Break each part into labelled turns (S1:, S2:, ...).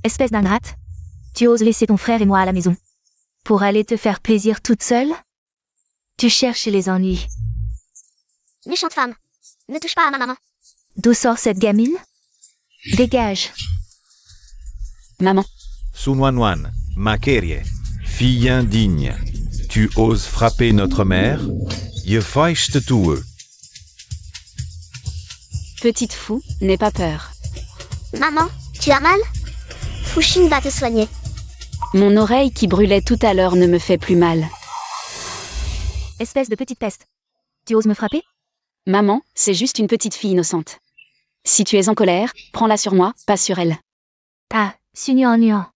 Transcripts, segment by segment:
S1: Espèce d'ingrate. Tu oses laisser ton frère et moi à la maison. Pour aller te faire plaisir toute seule? Tu cherches les ennuis.
S2: Méchante femme. Ne touche pas à ma maman.
S1: D'où sort cette gamine? Dégage.
S3: Maman.
S4: Sunuanuan, Makerie, fille indigne, tu oses frapper notre mère? Je feichte tue.
S3: Petite fou, n'aie pas peur.
S2: Maman, tu as mal? Fouchine va te soigner.
S3: Mon oreille qui brûlait tout à l'heure ne me fait plus mal.
S1: Espèce de petite peste. Tu oses me frapper?
S3: Maman, c'est juste une petite fille innocente. Si tu es en colère, prends-la sur moi, pas sur elle.
S1: Ah, Sunuan.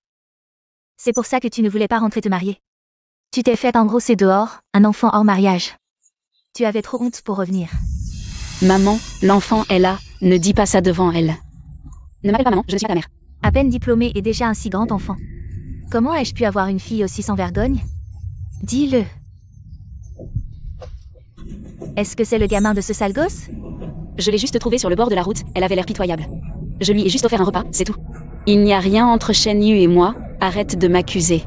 S1: C'est pour ça que tu ne voulais pas rentrer te marier. Tu t'es fait engrosser dehors, un enfant hors mariage. Tu avais trop honte pour revenir.
S3: Maman, l'enfant est là, ne dis pas ça devant elle. Ne m'appelle pas maman, je ne suis pas ta mère.
S1: À peine diplômé et déjà un si grand enfant. Comment ai-je pu avoir une fille aussi sans vergogne? Dis-le. Est-ce que c'est le gamin de ce sale gosse?
S3: Je l'ai juste trouvée sur le bord de la route, elle avait l'air pitoyable. Je lui ai juste offert un repas, c'est tout. Il n'y a rien entre Shen Yu et moi, arrête de m'accuser.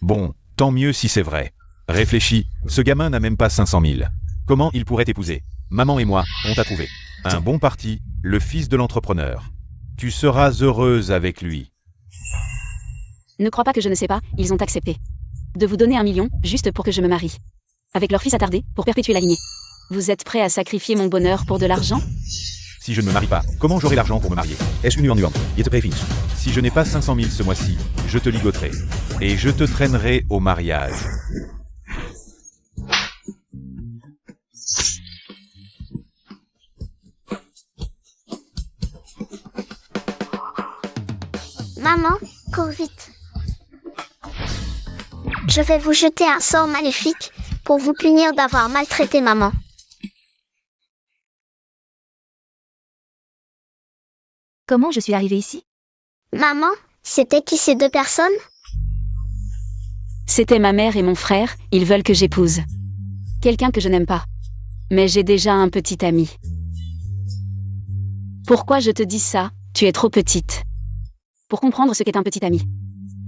S4: Bon, tant mieux si c'est vrai. Réfléchis, ce gamin n'a même pas 500 000. Comment il pourrait t'épouser? Maman et moi, on t'a trouvé. Un bon parti, le fils de l'entrepreneur. Tu seras heureuse avec lui.
S3: Ne crois pas que je ne sais pas, ils ont accepté. De vous donner 1 million, juste pour que je me marie. Avec leur fils attardé, pour perpétuer la lignée. Vous êtes prêts à sacrifier mon bonheur pour de l'argent?
S4: Si je ne me marie pas, comment j'aurai l'argent pour me marier? Est-ce une nuance? Si je n'ai pas 500 000 ce mois-ci, je te ligoterai. Et je te traînerai au mariage.
S2: Maman, cours vite. Je vais vous jeter un sort maléfique pour vous punir d'avoir maltraité maman.
S1: Comment je suis arrivée ici?
S2: Maman, c'était qui ces deux personnes?
S3: C'était ma mère et mon frère, ils veulent que j'épouse. Quelqu'un que je n'aime pas. Mais j'ai déjà un petit ami. Pourquoi je te dis ça? Tu es trop petite. Pour comprendre ce qu'est un petit ami.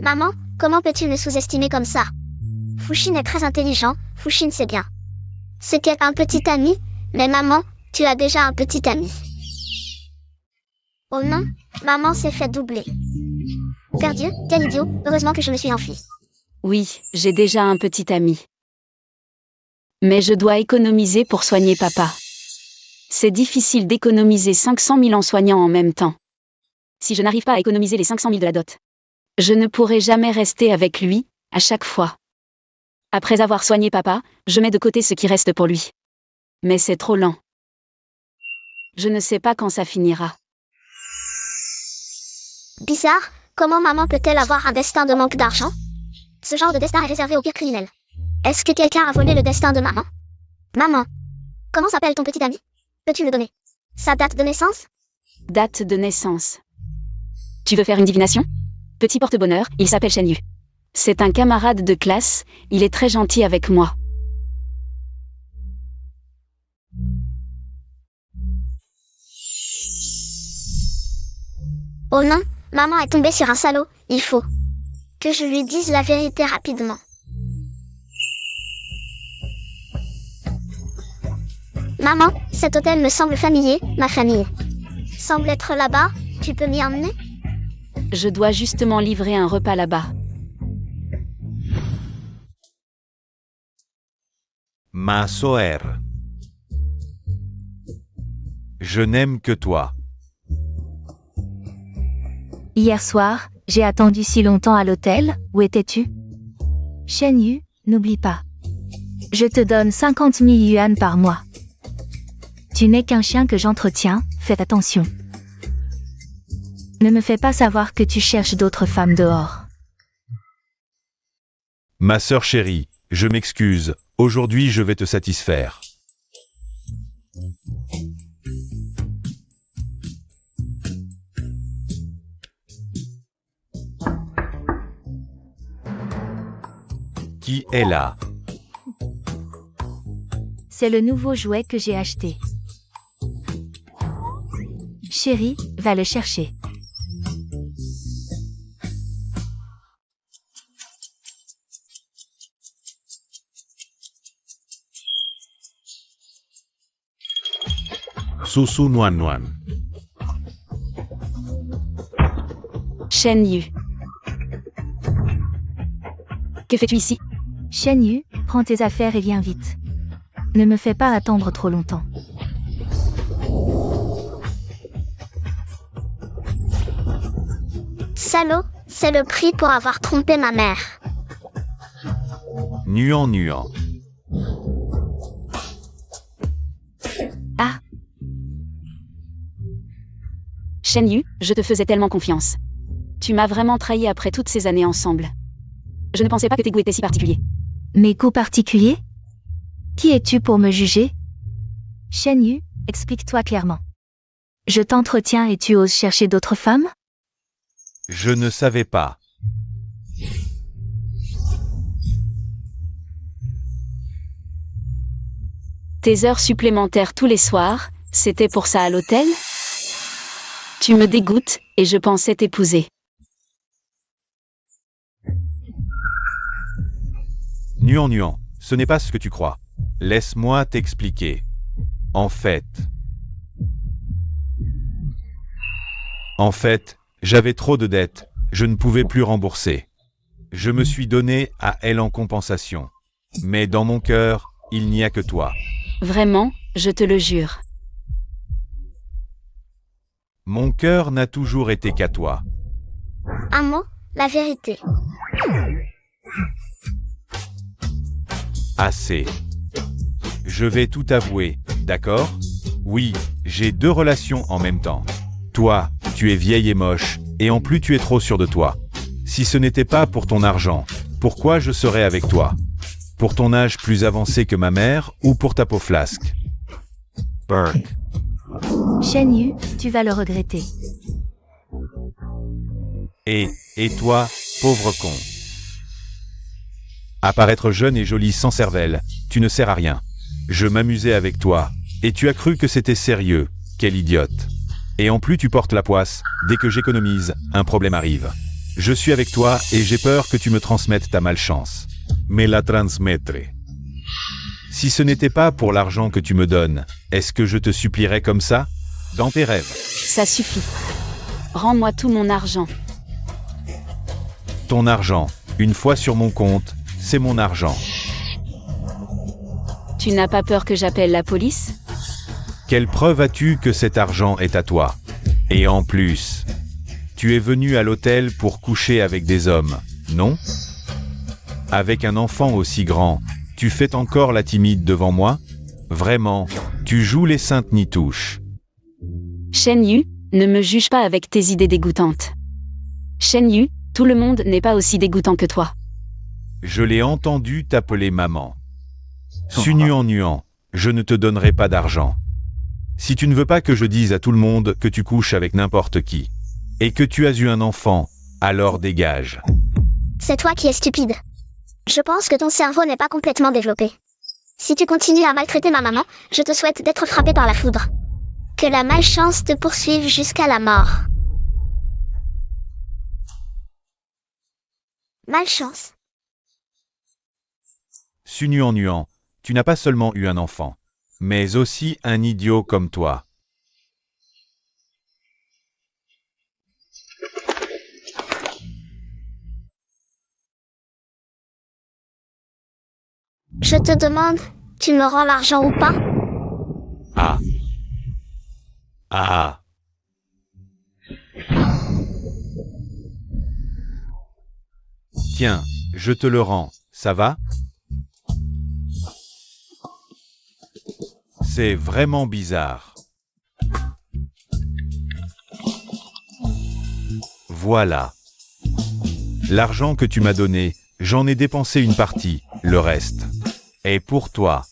S2: Maman, comment peux-tu me sous-estimer comme ça? Fouchine est très intelligent, Fouchine c'est bien. Ce qu'est un petit ami, mais maman, tu as déjà un petit ami. Oh non, maman s'est fait doubler. Perdieu, quel idiot, heureusement que je me suis enfuie.
S3: Oui, j'ai déjà un petit ami. Mais je dois économiser pour soigner papa. C'est difficile d'économiser 500 000 en soignant en même temps. Si je n'arrive pas à économiser les 500 000 de la dot, je ne pourrai jamais rester avec lui, à chaque fois. Après avoir soigné papa, je mets de côté ce qui reste pour lui. Mais c'est trop lent. Je ne sais pas quand ça finira.
S2: Bizarre, comment maman peut-elle avoir un destin de manque d'argent? Ce genre de destin est réservé aux pires criminels. Est-ce que quelqu'un a volé le destin de maman? Maman, comment s'appelle ton petit ami? Peux-tu me donner sa date de naissance?
S3: Date de naissance. Tu veux faire une divination? Petit porte-bonheur, il s'appelle Shen Yu. C'est un camarade de classe, il est très gentil avec moi.
S2: Oh non, maman est tombée sur un salaud, il faut que je lui dise la vérité rapidement. Maman, cet hôtel me semble familier, ma famille semble être là-bas, tu peux m'y emmener?
S3: Je dois justement livrer un repas là-bas.
S4: Ma soeur. Je n'aime que toi.
S1: Hier soir, j'ai attendu si longtemps à l'hôtel, où étais-tu? Shen Yu, n'oublie pas. Je te donne 50 000 yuan par mois. Tu n'es qu'un chien que j'entretiens, fais attention. Ne me fais pas savoir que tu cherches d'autres femmes dehors.
S4: Ma sœur chérie, je m'excuse, aujourd'hui je vais te satisfaire. Qui est là?
S1: C'est le nouveau jouet que j'ai acheté. Chérie, va le chercher.
S5: Susu Nuan Nuan.
S3: Shen Yu. Que fais-tu ici?
S1: Shen Yu, prends tes affaires et viens vite. Ne me fais pas attendre trop longtemps.
S2: Salaud, c'est le prix pour avoir trompé ma mère.
S4: Nuan Nuan.
S1: Ah,
S3: Shen Yu, je te faisais tellement confiance. Tu m'as vraiment trahi après toutes ces années ensemble. Je ne pensais pas que tes goûts étaient si particuliers.
S1: mes goûts particuliers? Qui es-tu pour me juger? Shen Yu, explique-toi clairement. Je t'entretiens et tu oses chercher d'autres femmes?
S4: Je ne savais pas.
S3: Tes heures supplémentaires tous les soirs, c'était pour ça à l'hôtel? Tu me dégoûtes, et je pensais t'épouser.
S4: Nuan Nuan, ce n'est pas ce que tu crois. Laisse-moi t'expliquer. En fait, j'avais trop de dettes, je ne pouvais plus rembourser. Je me suis donné à elle en compensation. Mais dans mon cœur, il n'y a que toi.
S3: Vraiment, je te le jure.
S4: Mon cœur n'a toujours été qu'à toi.
S2: Un mot, la vérité.
S4: Assez. Je vais tout avouer, d'accord? Oui, j'ai 2 relations en même temps. Toi, tu es vieille et moche, et en plus tu es trop sûr de toi. Si ce n'était pas pour ton argent, pourquoi je serais avec toi? Pour ton âge plus avancé que ma mère ou pour ta peau flasque? Burke.
S1: Shen Yu, tu vas le regretter.
S4: Et toi, pauvre con. À paraître jeune et jolie sans cervelle, tu ne sers à rien. Je m'amusais avec toi, et tu as cru que c'était sérieux. Quelle idiote. Et en plus tu portes la poisse, dès que j'économise, un problème arrive. Je suis avec toi et j'ai peur que tu me transmettes ta malchance.
S5: Me la transmettre.
S4: Si ce n'était pas pour l'argent que tu me donnes, est-ce que je te supplierais comme ça? Dans tes rêves.
S3: Ça suffit. Rends-moi tout mon argent.
S4: Ton argent, une fois sur mon compte, c'est mon argent.
S3: Tu n'as pas peur que j'appelle la police?
S4: Quelle preuve as-tu que cet argent est à toi? Et en plus, tu es venu à l'hôtel pour coucher avec des hommes, non? Avec un enfant aussi grand, tu fais encore la timide devant moi? Vraiment, tu joues les saintes nitouches.
S3: Shen Yu, ne me juge pas avec tes idées dégoûtantes. Shen Yu, tout le monde n'est pas aussi dégoûtant que toi.
S4: Je l'ai entendu t'appeler maman. Su Nuan Nuan, je ne te donnerai pas d'argent. Si tu ne veux pas que je dise à tout le monde que tu couches avec n'importe qui, et que tu as eu un enfant, alors dégage.
S2: C'est toi qui es stupide. Je pense que ton cerveau n'est pas complètement développé. Si tu continues à maltraiter ma maman, je te souhaite d'être frappé par la foudre. Que la malchance te poursuive jusqu'à la mort. Malchance.
S4: Su Nuan Nuan, tu n'as pas seulement eu un enfant, mais aussi un idiot comme toi.
S2: Je te demande, tu me rends l'argent ou pas?
S4: Ah. Ah. Tiens, je te le rends, ça va? C'est vraiment bizarre. Voilà. L'argent que tu m'as donné, j'en ai dépensé une partie, le reste est pour toi.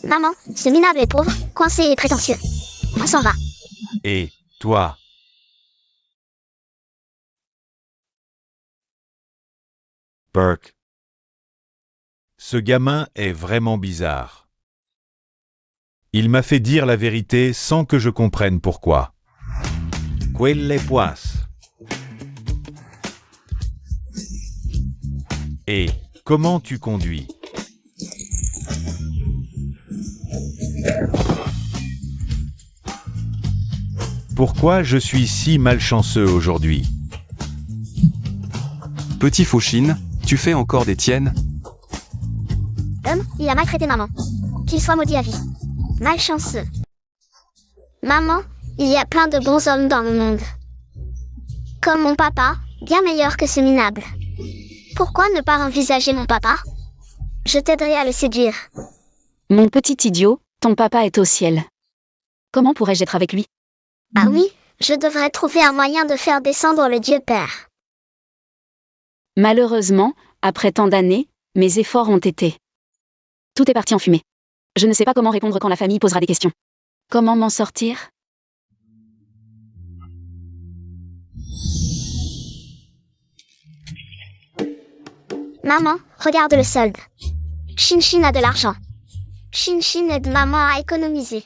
S2: Maman, ce minable est pauvre, coincé et prétentieux. On s'en va.
S4: Et toi? Burke. Ce gamin est vraiment bizarre. Il m'a fait dire la vérité sans que je comprenne pourquoi.
S5: Quelle poisse.
S4: Et comment tu conduis? Pourquoi je suis si malchanceux aujourd'hui?
S6: Petit Fauchine, tu fais encore des tiennes?
S2: Il a maltraité maman. Qu'il soit maudit à vie. Malchanceux. Maman, il y a plein de bons hommes dans le monde. Comme mon papa, bien meilleur que ce minable. Pourquoi ne pas envisager mon papa? Je t'aiderai à le séduire.
S3: Mon petit idiot, ton papa est au ciel. Comment pourrais-je être avec lui?
S2: Ah oui, je devrais trouver un moyen de faire descendre le Dieu Père.
S3: Malheureusement, après tant d'années, mes efforts ont été. Tout est parti en fumée. Je ne sais pas comment répondre quand la famille posera des questions. Comment m'en sortir?
S2: Maman, regarde le solde. Chin-Chin a de l'argent. Chin-Chin aide maman à économiser.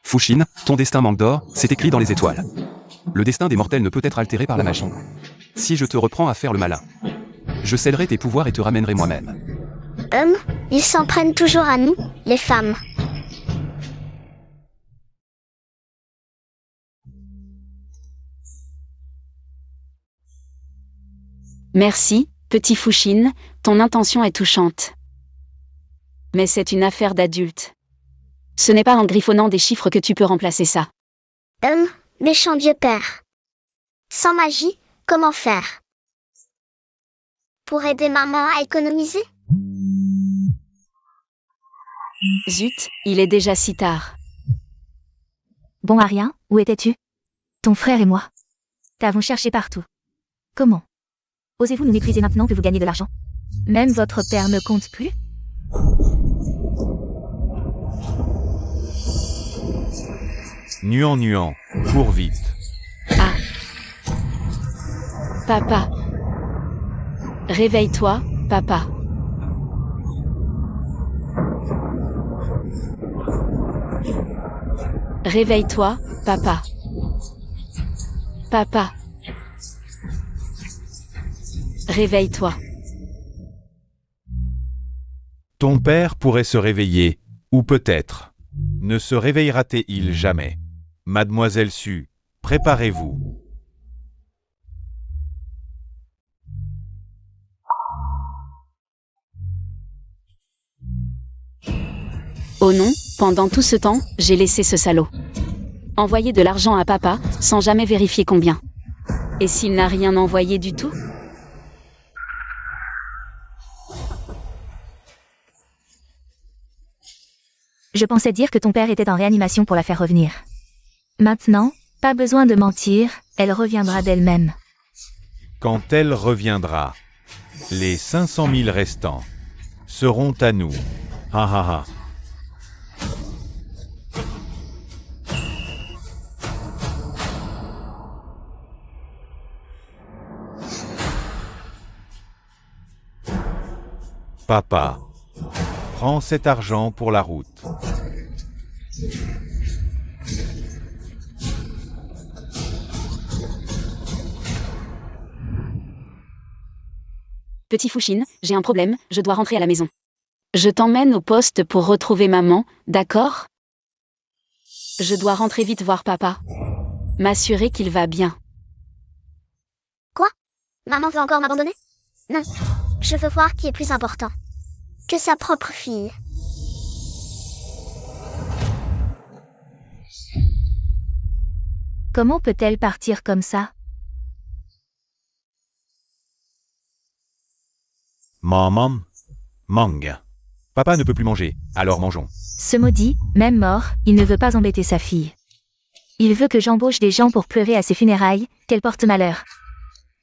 S6: Fauchine, ton destin manque d'or, c'est écrit dans les étoiles. Le destin des mortels ne peut être altéré par la magie. Si je te reprends à faire le malin, je céderai tes pouvoirs et te ramènerai moi-même.
S2: Ils s'en prennent toujours à nous, les femmes.
S3: Merci, petit Fauchine, ton intention est touchante. Mais c'est une affaire d'adulte. Ce n'est pas en griffonnant des chiffres que tu peux remplacer ça.
S2: Méchant Dieu Père. Sans magie, comment faire? Pour aider maman à économiser?
S3: Zut, il est déjà si tard.
S1: Bon Aria, où étais-tu? Ton frère et moi. T'avons cherché partout. Comment? Osez-vous nous mépriser maintenant que vous gagnez de l'argent? Même votre père ne compte plus?
S4: Nuant, cours vite.
S3: Ah. Papa. Réveille-toi, papa. Réveille-toi, papa. Papa. Réveille-toi.
S4: Ton père pourrait se réveiller, ou peut-être. Ne se réveillera-t-il jamais? Mademoiselle Su, préparez-vous.
S3: Oh non, pendant tout ce temps, j'ai laissé ce salaud envoyer de l'argent à papa, sans jamais vérifier combien. Et s'il n'a rien envoyé du tout?
S1: Je pensais dire que ton père était en réanimation pour la faire revenir. Maintenant, pas besoin de mentir, elle reviendra d'elle-même.
S4: Quand elle reviendra, les 500 000 restants seront à nous. Ha ha ha. Papa, prends cet argent pour la route.
S3: Petit Fauchine, j'ai un problème, je dois rentrer à la maison. Je t'emmène au poste pour retrouver maman, d'accord? Je dois rentrer vite voir papa. M'assurer qu'il va bien.
S2: Maman veut encore m'abandonner? Non. Je veux voir qui est plus important que sa propre fille.
S1: Comment peut-elle partir comme ça?
S4: Maman, mange. Papa ne peut plus manger, alors mangeons.
S1: Ce maudit, même mort, il ne veut pas embêter sa fille. Il veut que j'embauche des gens pour pleurer à ses funérailles, qu'elle porte malheur.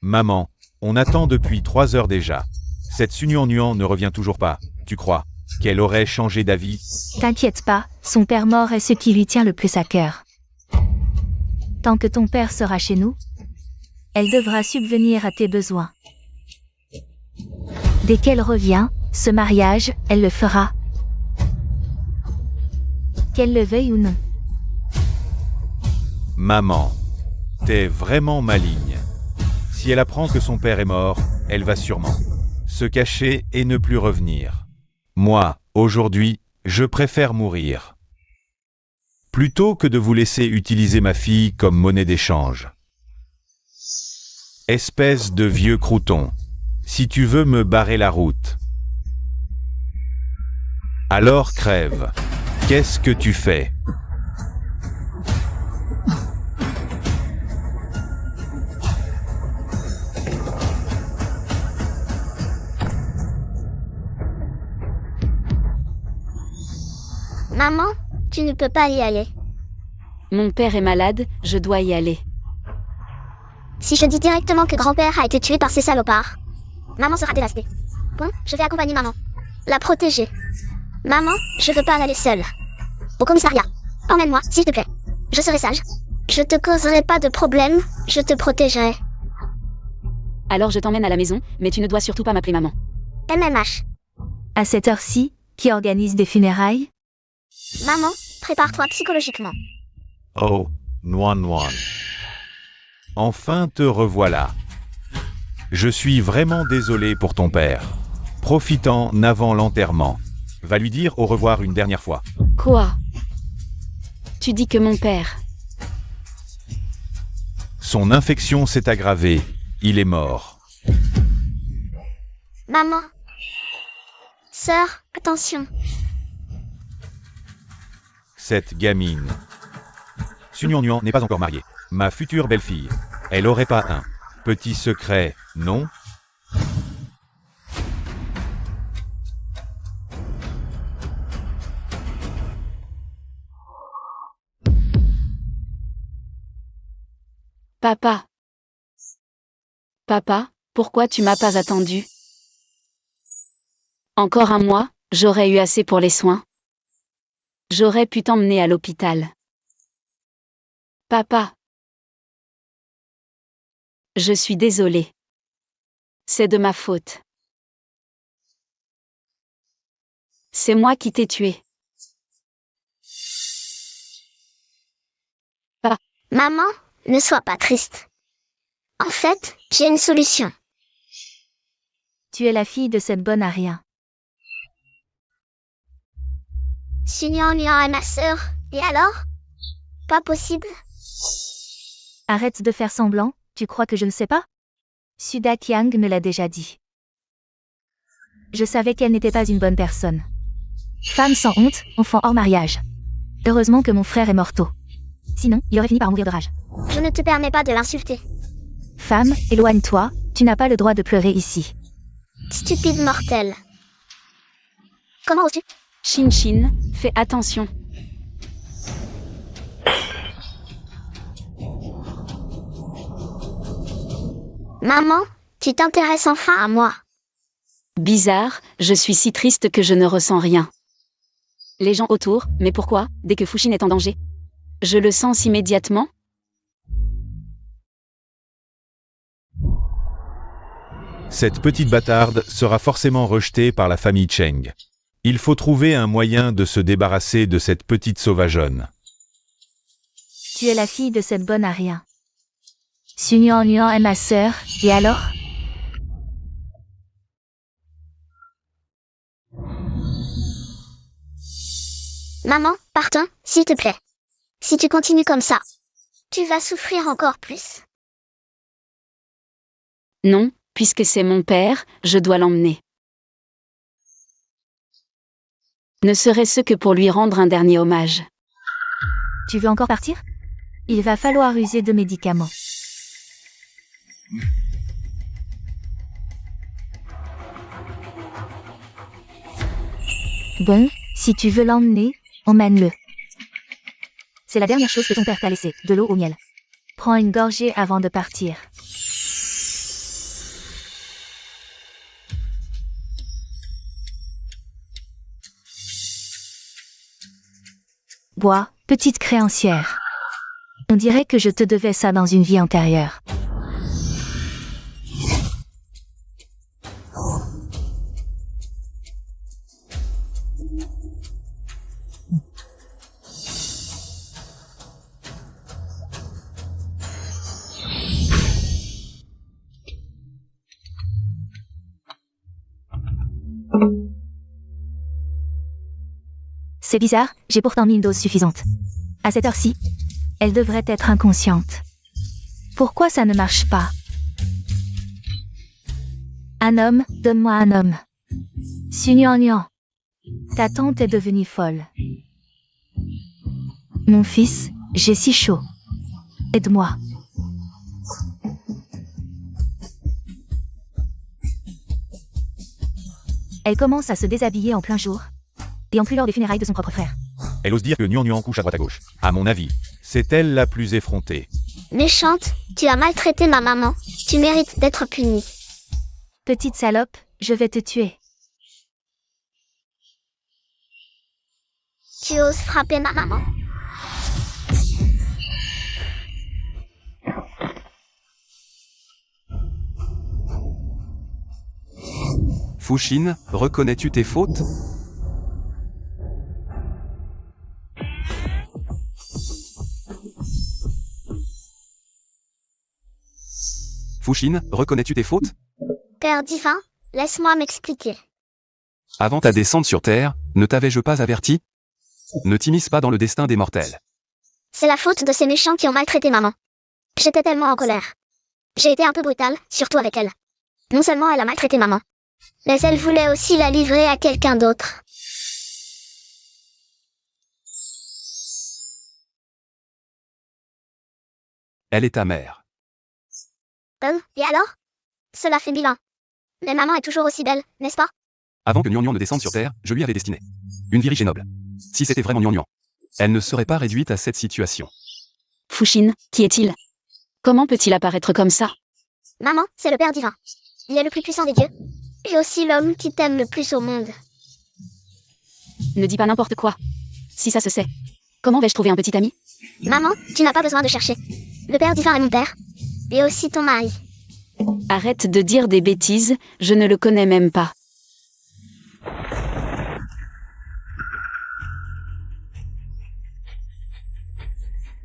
S4: Maman, on attend depuis 3 heures déjà. Cette Su-Nuant ne revient toujours pas, tu crois qu'elle aurait changé d'avis?
S1: T'inquiète pas, son père mort est ce qui lui tient le plus à cœur. Tant que ton père sera chez nous, elle devra subvenir à tes besoins. Dès qu'elle revient, ce mariage, elle le fera. Qu'elle le veuille ou non.
S4: Maman, t'es vraiment maligne. Si elle apprend que son père est mort, elle va sûrement se cacher et ne plus revenir. Moi, aujourd'hui, je préfère mourir. Plutôt que de vous laisser utiliser ma fille comme monnaie d'échange. Espèce de vieux crouton. Si tu veux me barrer la route. Alors crève. Qu'est-ce que tu fais?
S2: Maman, tu ne peux pas y aller.
S3: Mon père est malade, je dois y aller.
S2: Si je dis directement que grand-père a été tué par ces salopards, maman sera dévastée. Bon, je vais accompagner maman. La protéger. Maman, je veux pas aller seule. Au commissariat. Emmène-moi, s'il te plaît. Je serai sage. Je te causerai pas de problème, je te protégerai.
S3: Alors je t'emmène à la maison, mais tu ne dois surtout pas m'appeler maman.
S2: MMH.
S1: À cette heure-ci, qui organise des funérailles?
S2: Maman, prépare-toi psychologiquement.
S4: Oh, Nuan. Enfin te revoilà. Je suis vraiment désolé pour ton père. Profitant avant l'enterrement. Va lui dire au revoir une dernière fois.
S3: Quoi? Tu dis que mon père...
S4: Son infection s'est aggravée. Il est mort.
S2: Maman. Sœur, attention.
S4: Cette gamine. Sunuan n'est pas encore mariée. Ma future belle-fille. Elle aurait pas un petit secret, non?
S3: Papa. Papa, pourquoi tu m'as pas attendu? Encore un mois, j'aurais eu assez pour les soins. J'aurais pu t'emmener à l'hôpital. Papa. Je suis désolée. C'est de ma faute. C'est moi qui t'ai tué.
S2: Maman, ne sois pas triste. En fait, j'ai une solution.
S1: Tu es la fille de cette bonne à rien.
S2: Sunyan est ma sœur, et alors? Pas possible.
S1: Arrête de faire semblant, tu crois que je ne sais pas? Suda Kiang me l'a déjà dit. Je savais qu'elle n'était pas une bonne personne. Femme sans honte, enfant hors mariage. Heureusement que mon frère est mort tôt. Sinon, il aurait fini par mourir de rage.
S2: Je ne te permets pas de l'insulter.
S1: Femme, éloigne-toi, tu n'as pas le droit de pleurer ici.
S2: Stupide mortel. Comment oses-tu?
S3: Shin, fais attention.
S2: Maman, tu t'intéresses enfin à moi.
S3: Bizarre, je suis si triste que je ne ressens rien. Les gens autour, mais pourquoi, dès que Fushin est en danger? Je le sens immédiatement.
S4: Cette petite bâtarde sera forcément rejetée par la famille Cheng. Il faut trouver un moyen de se débarrasser de cette petite sauvageonne.
S1: Tu es la fille de cette bonne à rien. Sunyan est ma sœur, et alors?
S2: Maman, partons, s'il te plaît. Si tu continues comme ça, tu vas souffrir encore plus.
S3: Non, puisque c'est mon père, je dois l'emmener. Ne serait-ce que pour lui rendre un dernier hommage.
S1: Tu veux encore partir? Il va falloir user de médicaments. Bon, si tu veux l'emmener, emmène-le. C'est la dernière chose que ton père t'a laissé, de l'eau au miel. Prends une gorgée avant de partir. Bois, petite créancière. On dirait que je te devais ça dans une vie antérieure. C'est bizarre, j'ai pourtant mis une dose suffisante. À cette heure-ci, elle devrait être inconsciente. Pourquoi ça ne marche pas? Un homme, donne-moi un homme. Sunyuan. Ta tante est devenue folle. Mon fils, j'ai si chaud. Aide-moi. Elle commence à se déshabiller en plein jour. Et en plus lors des funérailles de son propre frère.
S4: Elle ose dire que Nuan couche à droite à gauche. À mon avis, c'est elle la plus effrontée.
S2: Méchante, tu as maltraité ma maman. Tu mérites d'être punie.
S1: Petite salope, je vais te tuer.
S2: Tu oses frapper ma maman.
S6: Fushine, reconnais-tu tes fautes? Fushine, reconnais-tu tes fautes?
S2: Père divin, laisse-moi m'expliquer.
S6: Avant ta descente sur Terre, ne t'avais-je pas averti? Ne t'immisce pas dans le destin des mortels.
S2: C'est la faute de ces méchants qui ont maltraité maman. J'étais tellement en colère. J'ai été un peu brutale, surtout avec elle. Non seulement elle a maltraité maman, mais elle voulait aussi la livrer à quelqu'un d'autre.
S6: Elle est ta mère.
S2: Et alors? Cela fait 1000 ans. Mais maman est toujours aussi belle, n'est-ce pas?
S6: Avant que Nuan ne descende sur Terre, je lui avais destiné une vie riche et noble. Si c'était vraiment Nuan, elle ne serait pas réduite à cette situation.
S3: Fushine, qui est-il? Comment peut-il apparaître comme ça?
S2: Maman, c'est le Père divin. Il est le plus puissant des dieux. Et aussi l'homme qui t'aime le plus au monde.
S3: Ne dis pas n'importe quoi. Si ça se sait, comment vais-je trouver un petit ami?
S2: Maman, tu n'as pas besoin de chercher. Le Père divin est mon père. Et aussi ton mari.
S3: Arrête de dire des bêtises, je ne le connais même pas.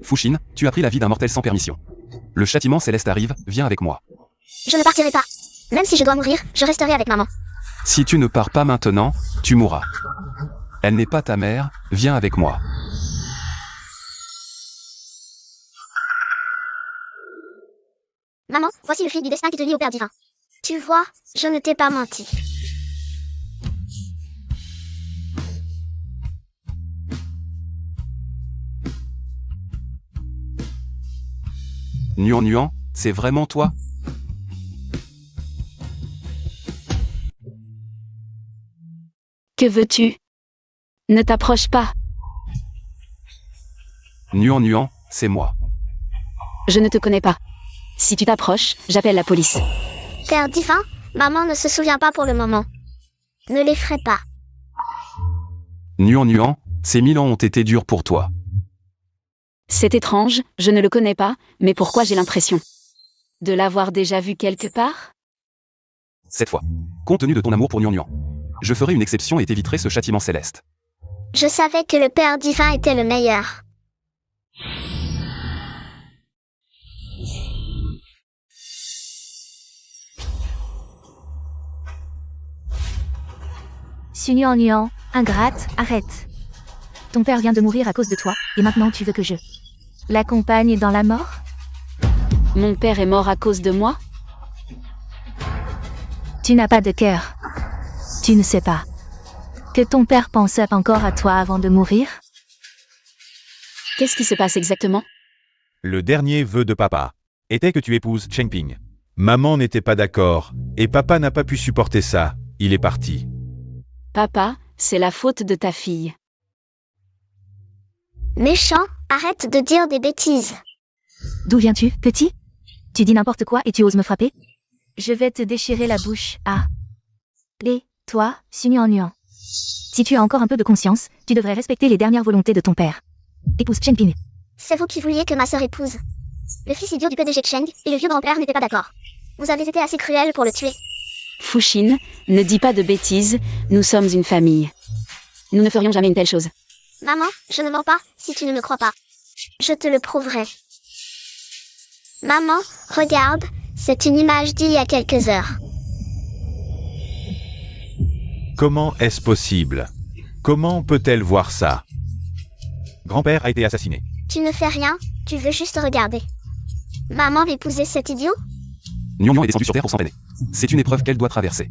S6: Fushine, tu as pris la vie d'un mortel sans permission. Le châtiment céleste arrive, viens avec moi.
S2: Je ne partirai pas. Même si je dois mourir, je resterai avec maman.
S6: Si tu ne pars pas maintenant, tu mourras. Elle n'est pas ta mère, viens avec moi.
S2: Maman, voici le fil du destin qui te lie au Père divin. Tu vois, je ne t'ai pas menti.
S6: Nuan, c'est vraiment toi?
S3: Que veux-tu? Ne t'approche pas.
S6: Nuan, c'est moi.
S3: Je ne te connais pas. Si tu t'approches, j'appelle la police.
S2: Père divin, maman ne se souvient pas pour le moment. Ne l'effraie pas.
S6: Nuan, ces 1000 ans ont été durs pour toi.
S3: C'est étrange, je ne le connais pas, mais pourquoi j'ai l'impression de l'avoir déjà vu quelque part?
S6: Cette fois, compte tenu de ton amour pour Nuan, je ferai une exception et t'éviterai ce châtiment céleste.
S2: Je savais que le Père divin était le meilleur.
S1: Sunyuan, ingrate, arrête. Ton père vient de mourir à cause de toi, et maintenant tu veux que je l'accompagne dans la mort?
S3: Mon père est mort à cause de moi?
S1: Tu n'as pas de cœur. Tu ne sais pas que ton père pensait encore à toi avant de mourir?
S3: Qu'est-ce qui se passe exactement?
S4: Le dernier vœu de papa était que tu épouses Chengping. Maman n'était pas d'accord, et papa n'a pas pu supporter ça, il est parti.
S3: Papa, c'est la faute de ta fille.
S2: Méchant, arrête de dire des bêtises.
S1: D'où viens-tu, petit? Tu dis n'importe quoi et tu oses me frapper? Je vais te déchirer la bouche. Ah. Toi, Sunyuan. Si tu as encore un peu de conscience, tu devrais respecter les dernières volontés de ton père. Épouse Chengping.
S2: C'est vous qui vouliez que ma sœur épouse. Le fils idiot du PDG de Cheng et le vieux grand-père n'étaient pas d'accord. Vous avez été assez cruel pour le tuer.
S3: Fushine, ne dis pas de bêtises, nous sommes une famille. Nous ne ferions jamais une telle chose.
S2: Maman, je ne mens pas si tu ne me crois pas. Je te le prouverai. Maman, regarde, c'est une image d'il y a quelques heures.
S4: Comment est-ce possible? Comment peut-elle voir ça? Grand-père a été assassiné.
S2: Tu ne fais rien, tu veux juste regarder. Maman va épouser cet idiot?
S6: Nion est descendu sur Terre pour s'entraîner. C'est une épreuve qu'elle doit traverser.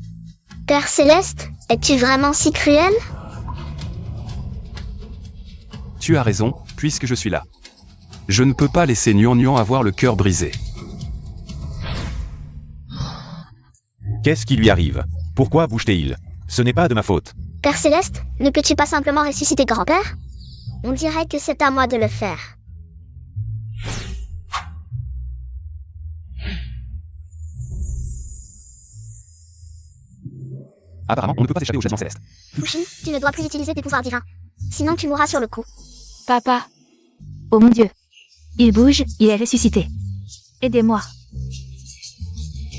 S2: Père Céleste, es-tu vraiment si cruel?
S6: Tu as raison, puisque je suis là. Je ne peux pas laisser Nion avoir le cœur brisé.
S4: Qu'est-ce qui lui arrive? Pourquoi bouge-t-il? Ce n'est pas de ma faute.
S2: Père Céleste, ne peux-tu pas simplement ressusciter grand-père? On dirait que c'est à moi de le faire.
S6: Apparemment, on ne peut pas s'échapper au jugement céleste.
S2: Fushi, tu ne dois plus utiliser tes pouvoirs divins. Sinon tu mourras sur le coup.
S3: Papa,
S1: Oh mon Dieu. Il bouge, il est ressuscité. Aidez-moi.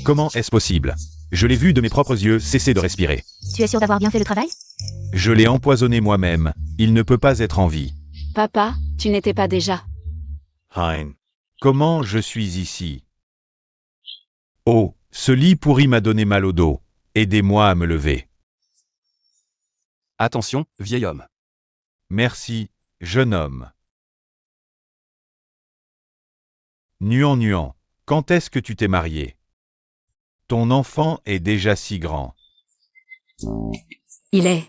S4: Comment est-ce possible? Je l'ai vu de mes propres yeux cesser de respirer.
S1: Tu es sûr d'avoir bien fait le travail?
S4: Je l'ai empoisonné moi-même. Il ne peut pas être en vie.
S3: papa, tu n'étais pas déjà.
S5: Hein.
S4: Comment je suis ici? Oh, ce lit pourri m'a donné mal au dos. Aidez-moi à me lever.
S6: Attention, vieil homme.
S4: Merci, jeune homme. Nuan, quand est-ce que tu t'es marié? Ton enfant est déjà si grand.
S3: Il est.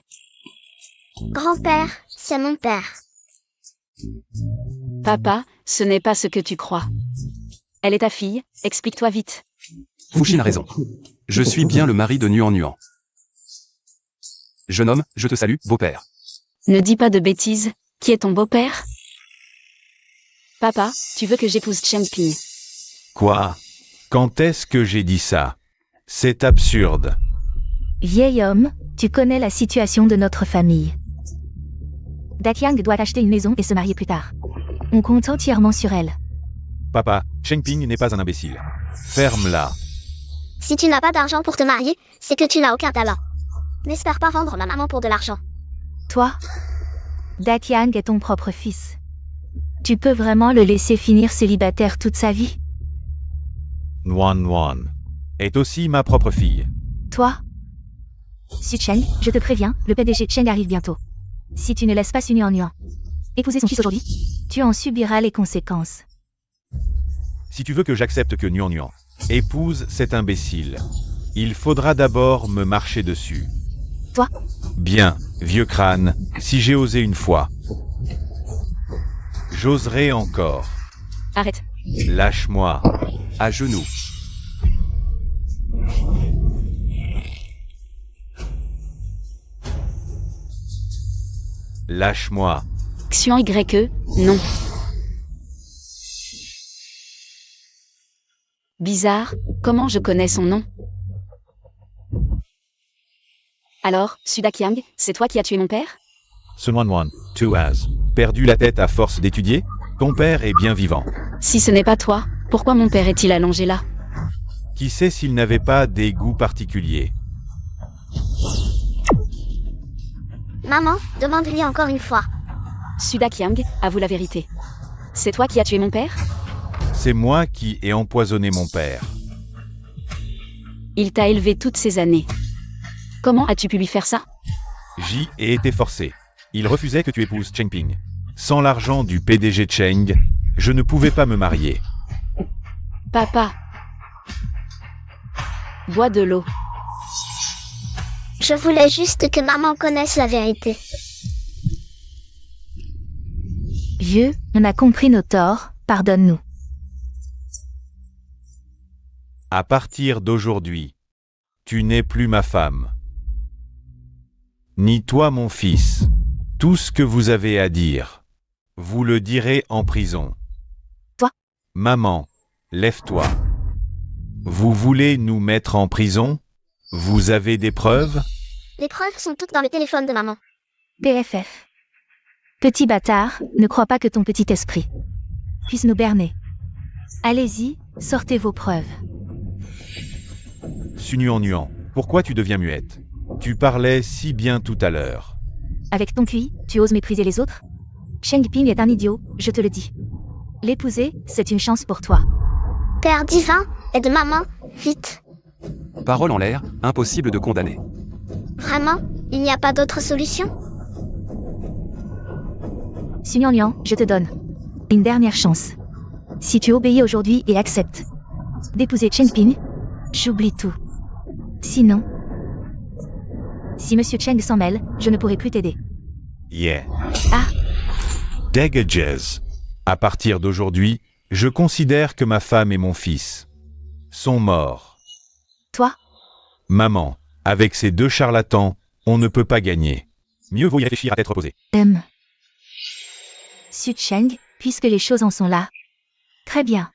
S2: Grand-père, c'est mon père.
S3: Papa, ce n'est pas ce que tu crois. Elle est ta fille, explique-toi vite.
S6: Fushin a raison. Je suis bien le mari de Nuan. Jeune homme, je te salue, beau-père.
S3: Ne dis pas de bêtises, qui est ton beau-père? Papa, tu veux que j'épouse Cheng Ping.
S4: Quoi? Quand est-ce que j'ai dit ça? C'est absurde.
S1: Vieil homme, tu connais la situation de notre famille. Dakyang doit acheter une maison et se marier plus tard. On compte entièrement sur elle.
S4: Papa, Cheng Ping n'est pas un imbécile. Ferme-la.
S2: Si tu n'as pas d'argent pour te marier, c'est que tu n'as aucun talent. N'espère pas vendre ma maman pour de l'argent.
S1: Toi, Dakyang est ton propre fils. Tu peux vraiment le laisser finir célibataire toute sa vie?
S4: Nuan est aussi ma propre fille.
S1: Toi, Su Cheng, je te préviens, le PDG Cheng arrive bientôt. Si tu ne laisses pas Su Nuan épouser son fils aujourd'hui, tu en subiras les conséquences.
S4: Si tu veux que j'accepte que Nuan épouse cet imbécile, il faudra d'abord me marcher dessus.
S1: Toi?
S4: Bien, vieux crâne, si j'ai osé une fois, j'oserai encore.
S3: Arrête.
S4: Lâche-moi.
S6: À genoux.
S4: Lâche-moi.
S3: Xian YE, non. Bizarre, comment je connais son nom? Alors, Sudakyang, c'est toi qui as tué mon père?
S4: Ce Nuan, tu as perdu la tête à force d'étudier? Ton père est bien vivant.
S3: Si ce n'est pas toi, pourquoi mon père est-il allongé là?
S4: Qui sait s'il n'avait pas des goûts particuliers?
S2: Maman, demande-lui encore une fois.
S3: Sudakyang, avoue la vérité. C'est toi qui as tué mon père?
S4: C'est moi qui ai empoisonné mon père.
S3: Il t'a élevé toutes ces années. Comment as-tu pu lui faire ça?
S4: J'y ai été forcé. Il refusait que tu épouses Cheng Ping. Sans l'argent du PDG Cheng, je ne pouvais pas me marier.
S3: Papa. Bois de l'eau.
S2: Je voulais juste que maman connaisse la vérité.
S1: Vieux, on a compris nos torts, pardonne-nous.
S4: À partir d'aujourd'hui, tu n'es plus ma femme. Ni toi mon fils. Tout ce que vous avez à dire, vous le direz en prison.
S1: Toi?
S4: Maman, lève-toi. Vous voulez nous mettre en prison? Vous avez des preuves?
S2: Les preuves sont toutes dans le téléphone de maman.
S1: PFF. Petit bâtard, ne crois pas que ton petit esprit puisse nous berner. Allez-y, sortez vos preuves.
S4: Su Nuan, pourquoi tu deviens muette? Tu parlais si bien tout à l'heure.
S1: Avec ton QI, tu oses mépriser les autres? Cheng Ping est un idiot, je te le dis. L'épouser, c'est une chance pour toi.
S2: Père divin, aide maman, vite.
S6: Parole en l'air, impossible de condamner.
S2: Vraiment, Il n'y a pas d'autre solution?
S1: Su Nian, je te donne une dernière chance. Si tu obéis aujourd'hui et acceptes d'épouser Chen Ping, j'oublie tout. Sinon, si Monsieur Cheng s'en mêle, je ne pourrai plus t'aider.
S5: Yeah.
S1: Ah.
S5: Dégages.
S4: À partir d'aujourd'hui, je considère que ma femme et mon fils sont morts.
S1: Toi?
S4: Maman, avec ces deux charlatans, on ne peut pas gagner. Mieux vaut y réfléchir à tête reposée.
S1: Su Cheng, puisque les choses en sont là. Très bien.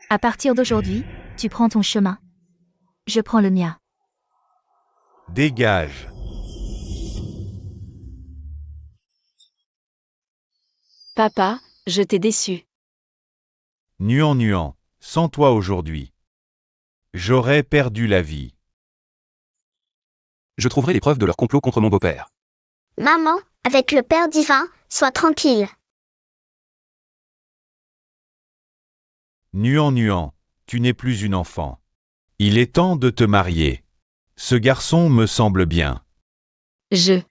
S1: À partir d'aujourd'hui, tu prends ton chemin. Je prends le mien.
S4: Dégage.
S3: Papa, je t'ai déçu.
S4: Nuan, sans toi aujourd'hui, j'aurais perdu la vie.
S6: Je trouverai les preuves de leur complot contre mon beau-père.
S2: Maman, avec le Père divin, sois tranquille.
S4: Nuan, tu n'es plus une enfant. Il est temps de te marier. Ce garçon me semble bien.
S3: Je.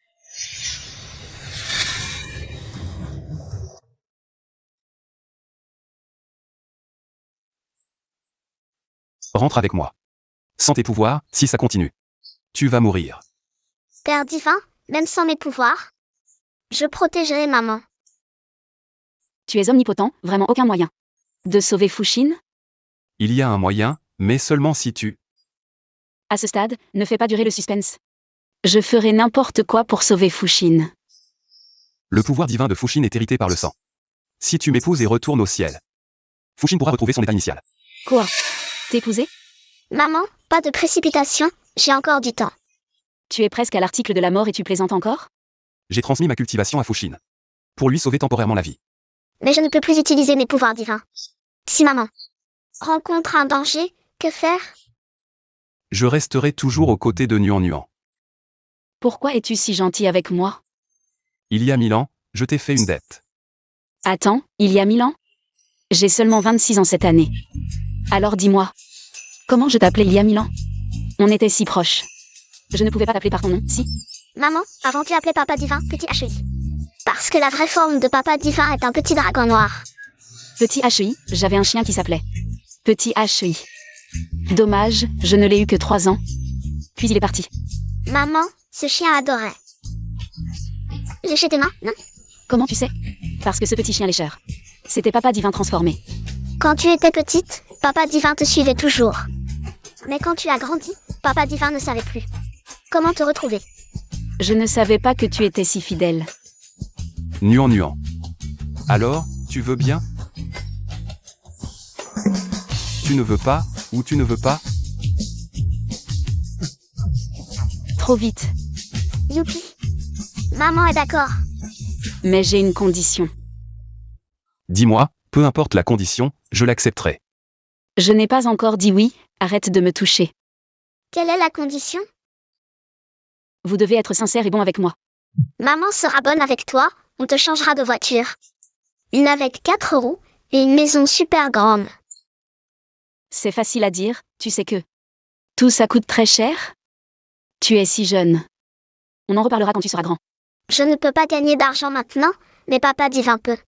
S6: Rentre avec moi. Sans tes pouvoirs, si ça continue, tu vas mourir.
S2: Père divin, même sans mes pouvoirs, je protégerai maman.
S3: Tu es omnipotent, vraiment aucun moyen. De sauver Fuxin?
S6: Il y a un moyen, mais seulement si tu...
S3: À ce stade, ne fais pas durer le suspense. Je ferai n'importe quoi pour sauver Fuxin.
S6: Le pouvoir divin de Fuxin est hérité par le sang. Si tu m'épouses et retournes au ciel, Fuxin pourra retrouver son état initial.
S3: Quoi? T'épouser?
S2: Maman, pas de précipitation, j'ai encore du temps.
S3: Tu es presque à l'article de la mort et tu plaisantes encore?
S6: J'ai transmis ma cultivation à Fuxin. Pour lui sauver temporairement la vie.
S2: Mais je ne peux plus utiliser mes pouvoirs divins. Si maman rencontre un danger, que faire?
S6: Je resterai toujours aux côtés de Nuan.
S3: Pourquoi es-tu si gentil avec moi?
S6: Il y a 1000 ans, je t'ai fait une dette.
S3: Attends, il y a 1000 ans? J'ai seulement 26 ans cette année. Alors dis-moi, comment je t'appelais il y a 1000 ans? On était si proches. Je ne pouvais pas t'appeler par ton nom, si?
S2: Maman, avant tu appelais Papa Divin Petit HEI. Parce que la vraie forme de Papa Divin est un petit dragon noir.
S3: Petit HEI, j'avais un chien qui s'appelait Petit HEI. Dommage, je ne l'ai eu que 3 ans. Puis il est parti.
S2: Maman, ce chien adorait lécher tes mains, non?
S3: Comment tu sais? Parce que ce petit chien lécheur, c'était Papa Divin transformé.
S2: Quand tu étais petite, Papa Divin te suivait toujours. Mais quand tu as grandi, Papa Divin ne savait plus comment te retrouver.
S3: Je ne savais pas que tu étais si fidèle.
S6: Nuan. Alors, tu veux bien? Tu ne veux pas, ou tu ne veux pas?
S3: Trop vite.
S2: Youpi. Maman est d'accord.
S3: Mais j'ai une condition.
S6: Dis-moi, peu importe la condition, je l'accepterai.
S3: Je n'ai pas encore dit oui, arrête de me toucher.
S2: Quelle est la condition?
S3: Vous devez être sincère et bon avec moi.
S2: Maman sera bonne avec toi, on te changera de voiture. Une avec 4 roues et une maison super grande.
S3: C'est facile à dire, tu sais que tout ça coûte très cher? Tu es si jeune. On en reparlera quand tu seras grand.
S2: Je ne peux pas gagner d'argent maintenant, mais Papa Divin peut.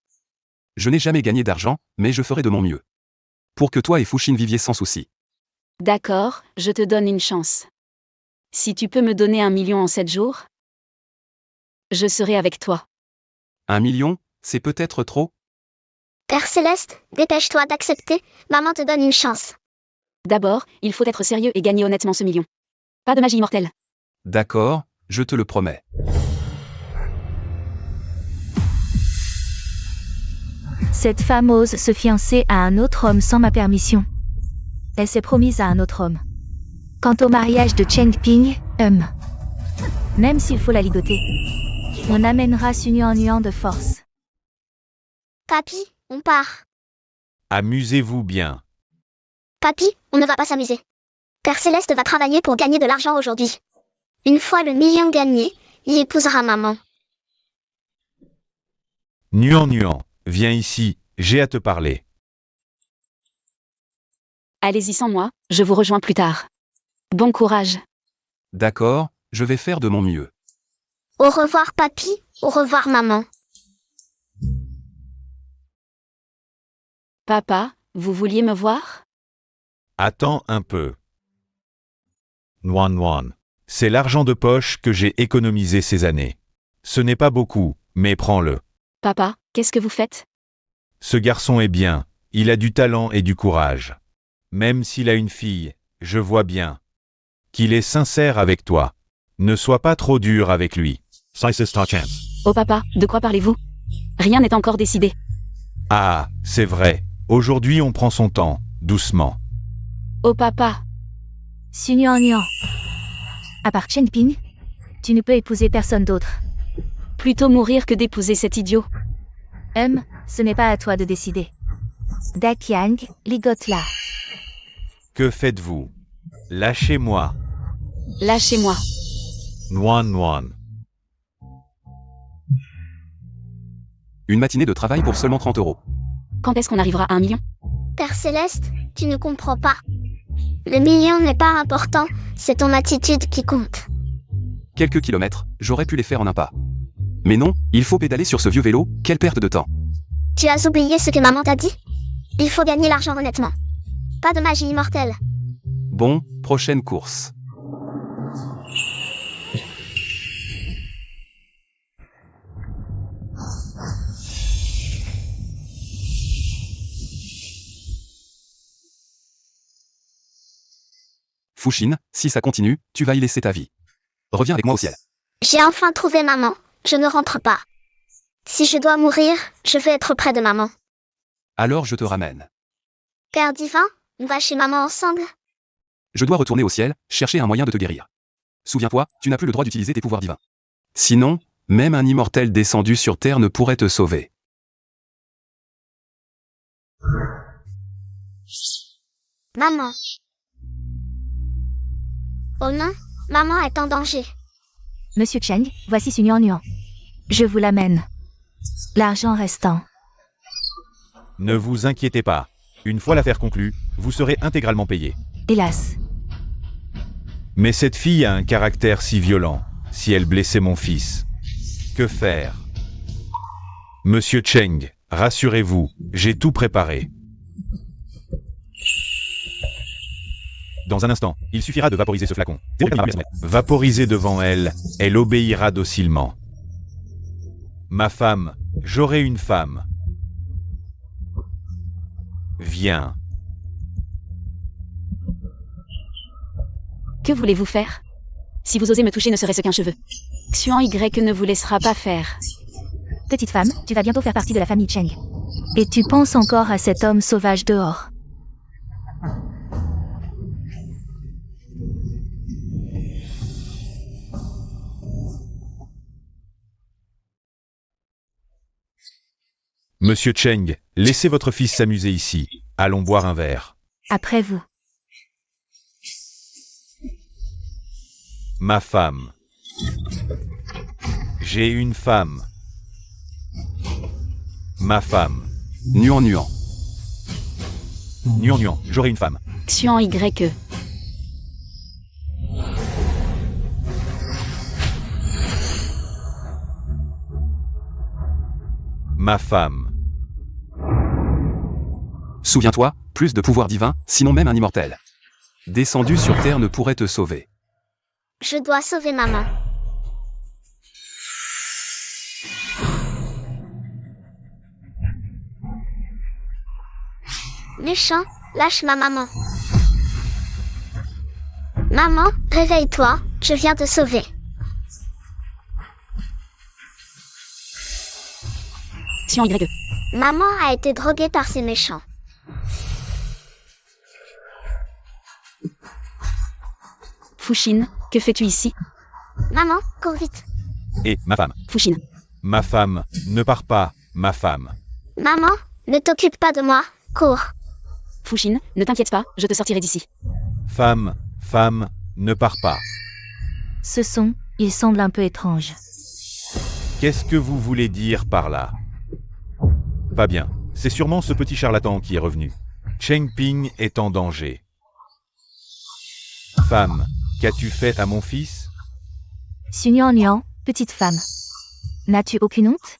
S6: Je n'ai jamais gagné d'argent, mais je ferai de mon mieux. Pour que toi et Fuxin viviez sans souci.
S3: D'accord, je te donne une chance. Si tu peux me donner 1 million en 7 jours, je serai avec toi.
S6: 1 million, c'est peut-être trop?
S2: Père Céleste, dépêche-toi d'accepter, maman te donne une chance.
S3: D'abord, il faut être sérieux et gagner honnêtement ce million. Pas de magie immortelle.
S6: D'accord, je te le promets.
S1: Cette femme ose se fiancer à un autre homme sans ma permission. Elle s'est promise à un autre homme. Quant au mariage de Cheng Ping, même s'il faut la ligoter, on amènera Su Nuan de force.
S2: Papy, on part.
S4: Amusez-vous bien.
S2: Papy, on ne va pas s'amuser. Père Céleste va travailler pour gagner de l'argent aujourd'hui. Une fois le million gagné, il épousera maman.
S4: Nuan, viens ici, j'ai à te parler.
S3: Allez-y sans moi, je vous rejoins plus tard. Bon courage.
S6: D'accord, Je vais faire de mon mieux.
S2: Au revoir papy, au revoir maman.
S3: Papa, vous vouliez me voir?
S4: Attends un peu. Nuan. C'est l'argent de poche que j'ai économisé ces années. Ce n'est pas beaucoup, mais prends-le.
S3: Papa, qu'est-ce que vous faites?
S4: Ce garçon est bien, il a du talent et du courage. Même s'il a une fille, je vois bien qu'il est sincère avec toi. Ne sois pas trop dur avec lui.
S3: Oh papa, de quoi parlez-vous? Rien n'est encore décidé.
S4: Ah, c'est vrai. Aujourd'hui on prend son temps, doucement.
S3: Oh papa,
S1: Sunuan. À part Cheng Ping, tu ne peux épouser personne d'autre.
S3: plutôt mourir que d'épouser cet idiot.
S1: Ce n'est pas à toi de décider. Da Qiang, ligote là.
S4: Que faites-vous? Lâchez-moi.
S3: Lâchez-moi.
S4: Nuan.
S6: Une matinée de travail pour seulement 30 €.
S3: Quand est-ce qu'on arrivera à 1 million?
S2: Père Céleste, tu ne comprends pas. Le million n'est pas important, c'est ton attitude qui compte.
S6: Quelques kilomètres, j'aurais pu les faire en un pas. Mais non, il faut pédaler sur ce vieux vélo, quelle perte de temps.
S2: Tu as oublié ce que maman t'a dit? Il faut gagner l'argent honnêtement. Pas de magie immortelle.
S6: Bon, prochaine course. Fushine, si ça continue, tu vas y laisser ta vie. Reviens avec moi au ciel.
S2: J'ai enfin trouvé maman, je ne rentre pas. Si je dois mourir, je veux être près de maman.
S6: Alors je te ramène.
S2: Père divin, on va chez maman ensemble?
S6: Je dois retourner au ciel, chercher un moyen de te guérir. Souviens-toi, tu n'as plus le droit d'utiliser tes pouvoirs divins. Sinon, même un immortel descendu sur Terre ne pourrait te sauver.
S2: Maman. Oh non, maman est en danger.
S1: Monsieur Cheng, voici Sunuan. Je vous l'amène. L'argent restant.
S4: Ne vous inquiétez pas. Une fois l'affaire conclue, vous serez intégralement payé.
S1: Hélas.
S4: Mais cette fille a un caractère si violent. Si elle blessait mon fils. Que faire? Monsieur Cheng, rassurez-vous, j'ai tout préparé. Dans un instant, il suffira de vaporiser ce flacon. Vaporiser devant elle, elle obéira docilement. Ma femme, j'aurai une femme. Viens.
S3: Que voulez-vous faire? Si vous osez me toucher ne serait-ce qu'un cheveu. Xuan Y ne vous laissera pas faire.
S1: Petite femme, tu vas bientôt faire partie de la famille Cheng. Et tu penses encore à cet homme sauvage dehors.
S4: Monsieur Cheng, laissez votre fils s'amuser ici. Allons boire un verre.
S1: Après vous.
S4: Ma femme. J'ai une femme. Ma femme.
S6: Nuan.
S4: Nuan, j'aurai une femme.
S3: Xuan Y.
S4: Ma femme.
S6: Souviens-toi, plus de pouvoir divin, sinon même un immortel. Descendu sur Terre ne pourrait te sauver.
S2: Je dois sauver maman. Méchant, lâche ma maman. Maman, réveille-toi, je viens te sauver.
S3: Xuan Y.
S2: Maman a été droguée par ces méchants.
S3: Fushine, que fais-tu ici?
S2: Maman, cours vite.
S4: Et ma femme.
S3: Fushine.
S4: Ma femme, ne pars pas, ma femme.
S2: Maman, ne t'occupe pas de moi, cours.
S3: Fushine, ne t'inquiète pas, je te sortirai d'ici.
S4: Femme, ne pars pas.
S1: Ce son, il semble un peu étrange.
S4: Qu'est-ce que vous voulez dire par là? Pas bien, c'est sûrement ce petit charlatan qui est revenu. Cheng Ping est en danger. Femme, qu'as-tu fait à mon fils?
S1: Sunyuan, petite femme. N'as-tu aucune honte?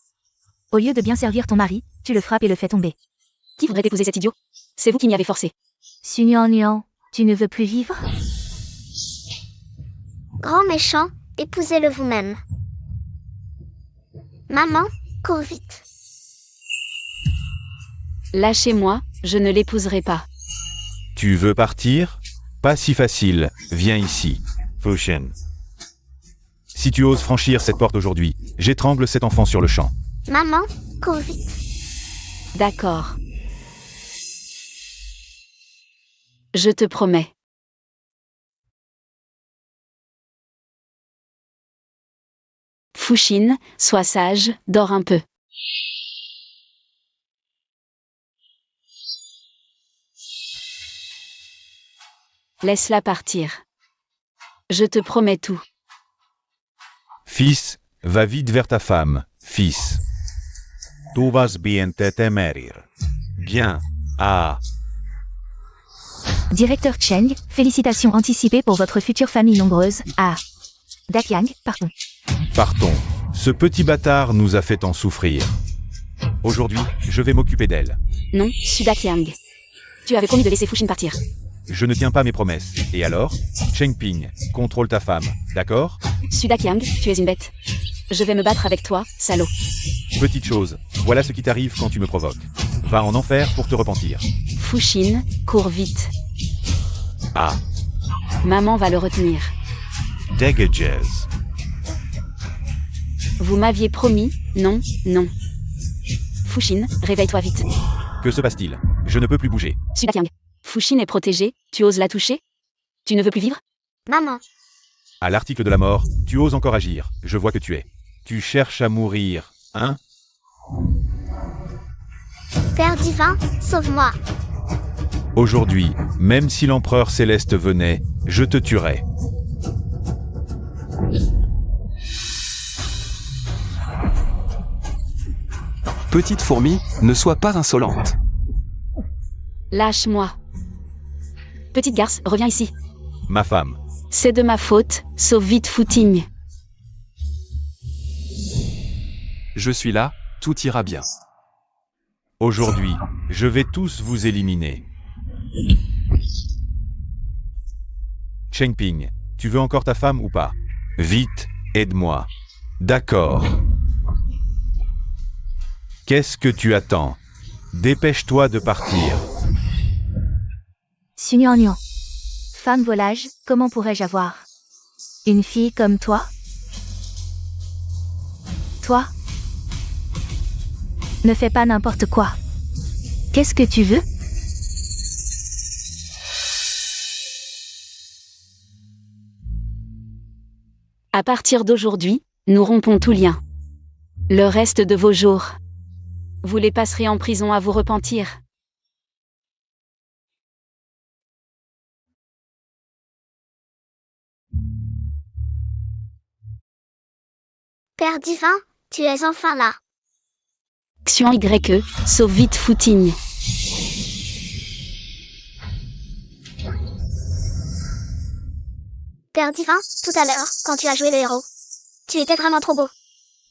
S1: Au lieu de bien servir ton mari, tu le frappes et le fais tomber.
S3: Qui voudrait épouser cet idiot? C'est vous qui m'y avez forcé.
S1: Sunyuan, tu ne veux plus vivre?
S2: Grand méchant, épousez-le vous-même. Maman, cours vite.
S3: Lâchez-moi, je ne l'épouserai pas.
S4: Tu veux partir? Pas si facile, viens ici.
S5: Fushin.
S4: Si tu oses franchir cette porte aujourd'hui, j'étrangle cet enfant sur le champ.
S2: Maman, cours vite.
S3: D'accord. Je te promets. Fushin, sois sage, dors un peu. Laisse-la partir. Je te promets tout.
S4: Fils, va vite vers ta femme, fils.
S5: Tu vas bien te temerir.
S4: Bien. Ah.
S1: Directeur Cheng, félicitations anticipées pour votre future famille nombreuse. Ah. Dakyang, pardon.
S4: Partons. Ce petit bâtard nous a fait tant souffrir. Aujourd'hui, je vais m'occuper d'elle.
S3: Non, Sudakyang. Tu avais promis de laisser Fushin partir.
S4: Je ne tiens pas mes promesses. Et alors? Chengping, contrôle ta femme, d'accord?
S3: Sudakyang, tu es une bête. Je vais me battre avec toi, salaud.
S4: Petite chose, voilà ce qui t'arrive quand tu me provoques. Va en enfer pour te repentir.
S3: Fushin, cours vite.
S4: Ah.
S3: Maman va le retenir.
S5: Degages.
S3: Vous m'aviez promis, non, non. Fushin, réveille-toi vite.
S4: Que se passe-t-il? Je ne peux plus bouger.
S3: Sudakyang. Fushin est protégée, tu oses la toucher? Tu ne veux plus vivre?
S2: Maman,
S4: À l'article de la mort, tu oses encore agir. Je vois que tu es. Tu cherches à mourir, hein?
S2: Père divin, sauve-moi.
S4: Aujourd'hui, même si l'empereur céleste venait, je te tuerais.
S6: Petite fourmi, ne sois pas insolente.
S3: Lâche-moi. Petite garce, reviens ici.
S4: Ma femme.
S3: C'est de ma faute, sauve vite Footing.
S6: Je suis là, tout ira bien.
S4: Aujourd'hui, je vais tous vous éliminer. Chengping, tu veux encore ta femme ou pas? Vite, aide-moi. D'accord. Qu'est-ce que tu attends? Dépêche-toi de partir.
S1: Sunyuan. Femme volage, comment pourrais-je avoir une fille comme toi? Toi? Ne fais pas n'importe quoi. Qu'est-ce que tu veux?
S3: À partir d'aujourd'hui, nous rompons tout lien. Le reste de vos jours, vous les passerez en prison à vous repentir.
S2: Père divin, tu es enfin là.
S3: Xuan YE, sauve vite Footing.
S2: Père divin, tout à l'heure, quand tu as joué le héros, tu étais vraiment trop beau.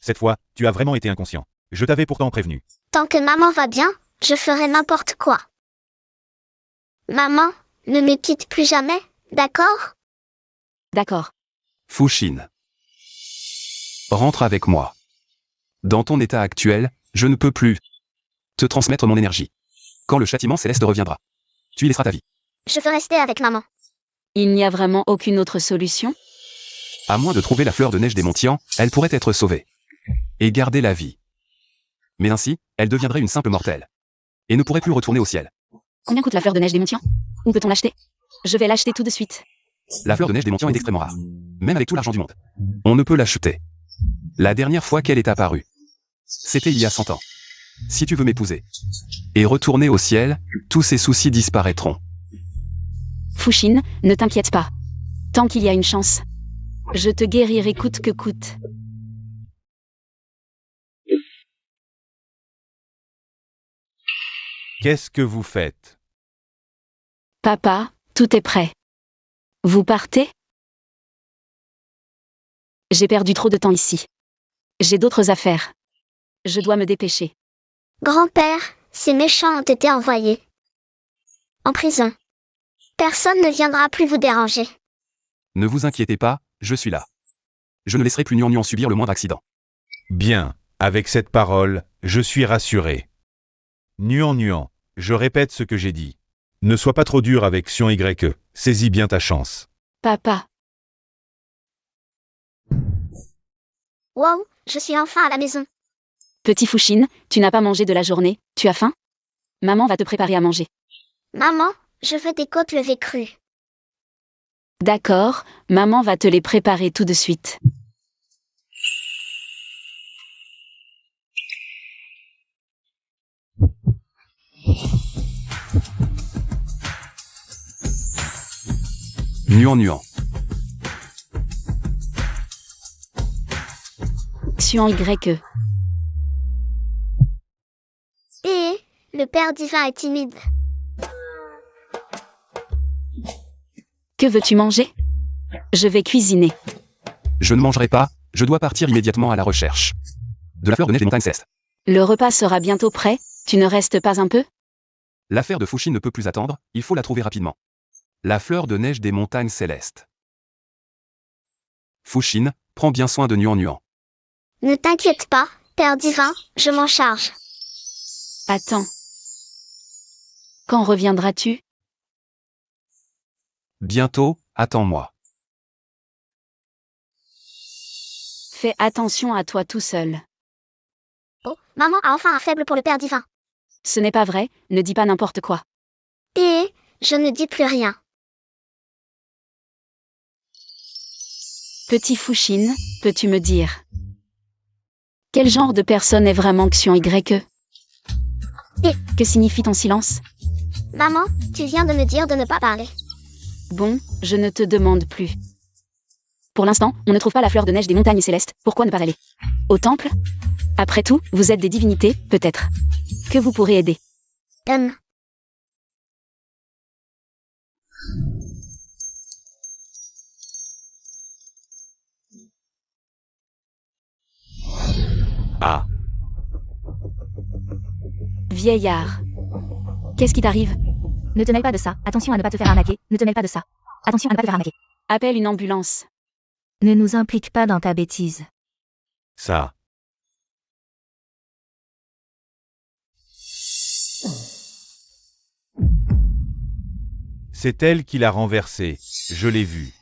S4: Cette fois, tu as vraiment été inconscient. Je t'avais pourtant prévenu.
S2: Tant que maman va bien, je ferai n'importe quoi. Maman, ne me quitte plus jamais, d'accord?
S3: D'accord.
S6: Fushin. Rentre avec moi. Dans ton état actuel, je ne peux plus te transmettre mon énergie. Quand le châtiment céleste reviendra, tu y laisseras ta vie.
S2: Je veux rester avec maman.
S3: Il n'y a vraiment aucune autre solution?
S6: À moins de trouver la fleur de neige des Montians, elle pourrait être sauvée. Et garder la vie. Mais ainsi, elle deviendrait une simple mortelle. Et ne pourrait plus retourner au ciel.
S3: Combien coûte la fleur de neige des Montians? Où peut-on l'acheter? Je vais l'acheter tout de suite.
S6: La fleur de neige des Montians est extrêmement rare. Même avec tout l'argent du monde. On ne peut l'acheter. La dernière fois qu'elle est apparue, c'était il y a 100 ans. Si tu veux m'épouser et retourner au ciel, tous ces soucis disparaîtront.
S3: Fushin, ne t'inquiète pas. Tant qu'il y a une chance, je te guérirai coûte que coûte.
S4: Qu'est-ce que vous faites?
S3: Papa, tout est prêt. Vous partez? J'ai perdu trop de temps ici. J'ai d'autres affaires. Je dois me dépêcher.
S2: Grand-père, ces méchants ont été envoyés en prison. Personne ne viendra plus vous déranger.
S6: Ne vous inquiétez pas, je suis là. Je ne laisserai plus Nuan subir le moindre accident.
S4: Bien, avec cette parole, je suis rassuré. Nuan, je répète ce que j'ai dit. Ne sois pas trop dur avec Sion YE, saisis bien ta chance.
S3: Papa,
S2: Wow, je suis enfin à la maison.
S3: petit Fouchine, tu n'as pas mangé de la journée, tu as faim? Maman va te préparer à manger.
S2: Maman, je veux des côtes levées crues.
S3: D'accord, maman va te les préparer tout de suite.
S6: Nuan.
S3: Sion YE.
S2: Et le père divin est timide.
S3: Que veux-tu manger? Je vais cuisiner.
S6: Je ne mangerai pas, je dois partir immédiatement à la recherche de la fleur de neige des montagnes célestes.
S3: Le repas sera bientôt prêt, tu ne restes pas un peu?
S6: L'affaire de Fouchine ne peut plus attendre, il faut la trouver rapidement. La fleur de neige des montagnes célestes. Fouchine, prends bien soin de Nuan.
S2: Ne t'inquiète pas, père divin, je m'en charge.
S3: Attends. Quand reviendras-tu?
S6: Bientôt, attends-moi.
S3: Fais attention à toi tout seul.
S2: Oh, maman a enfin un faible pour le père divin.
S3: Ce n'est pas vrai, ne dis pas n'importe quoi.
S2: Et je ne dis plus rien.
S3: Petit Fouchine, peux-tu me dire? Quel genre de personne est vraiment Xion YE?
S2: Et
S3: Que signifie ton silence?
S2: maman, tu viens de me dire de ne pas parler.
S3: Bon, je ne te demande plus. Pour l'instant, on ne trouve pas la fleur de neige des montagnes célestes, pourquoi ne pas aller au temple? Après tout, vous êtes des divinités, peut-être. Que vous pourrez aider.
S4: Ah,
S3: Vieillard. Qu'est-ce qui t'arrive?
S1: Ne te mêle pas de ça. Attention à ne pas te faire arnaquer. Ne te mêle pas de ça. Attention à ne pas te faire arnaquer.
S3: Appelle une ambulance.
S1: Ne nous implique pas dans ta bêtise.
S4: ça. C'est elle qui l'a renversé, je l'ai vu.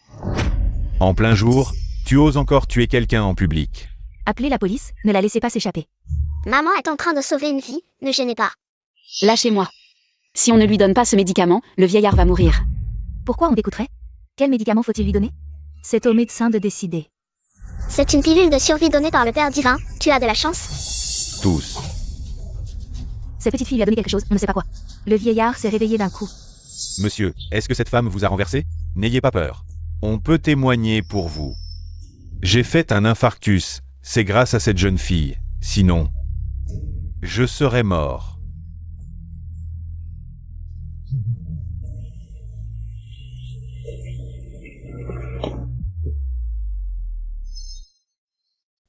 S4: En plein jour, tu oses encore tuer quelqu'un en public.
S1: Appelez la police, ne la laissez pas s'échapper.
S2: Maman est en train de sauver une vie, ne gênez pas.
S3: Lâchez-moi. Si on ne lui donne pas ce médicament, le vieillard va mourir.
S1: Pourquoi on t'écouterait? Quel médicament faut-il lui donner? C'est au médecin de décider.
S2: C'est une pilule de survie donnée par le père divin, tu as de la chance.
S4: Tous.
S1: Cette petite fille lui a donné quelque chose, on ne sait pas quoi. Le vieillard s'est réveillé d'un coup.
S4: Monsieur, est-ce que cette femme vous a renversé? N'ayez pas peur. On peut témoigner pour vous. J'ai fait un infarctus, c'est grâce à cette jeune fille. Sinon, je serais mort.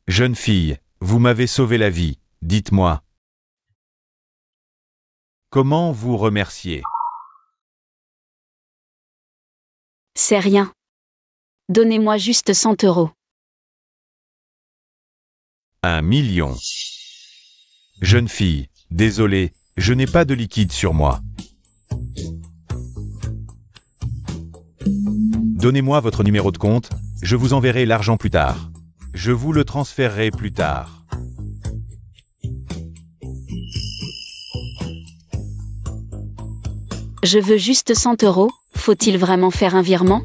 S4: Jeune fille, vous m'avez sauvé la vie, dites-moi. Comment vous remercier?
S3: C'est rien. Donnez-moi juste 100 €.
S4: 1 million. Jeune fille, désolé, je n'ai pas de liquide sur moi. Donnez-moi votre numéro de compte, je vous enverrai l'argent plus tard. Je vous le transférerai plus tard.
S3: Je veux juste 100 €, faut-il vraiment faire un virement?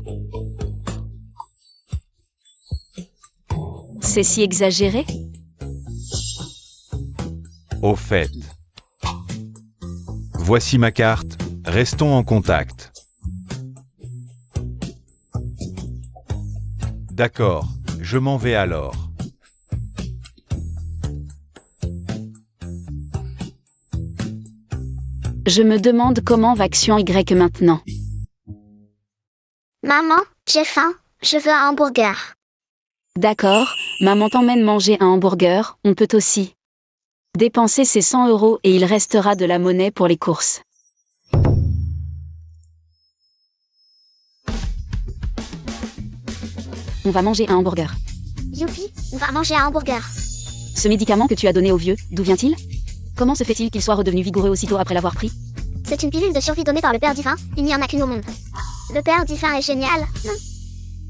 S3: C'est si exagéré?
S4: Au fait. Voici ma carte, restons en contact. D'accord, je m'en vais alors.
S3: Je me demande comment va Xion Y maintenant.
S2: Maman, j'ai faim, je veux un hamburger.
S3: D'accord, maman t'emmène manger un hamburger, on peut aussi dépenser ces 100 € et il restera de la monnaie pour les courses. On va manger un hamburger.
S2: Youpi, on va manger un hamburger.
S3: Ce médicament que tu as donné au vieux, d'où vient-il? Comment se fait-il qu'il soit redevenu vigoureux aussitôt après l'avoir pris?
S2: C'est une pilule de survie donnée par le Père Divin, il n'y en a qu'une au monde. Le Père Divin est génial.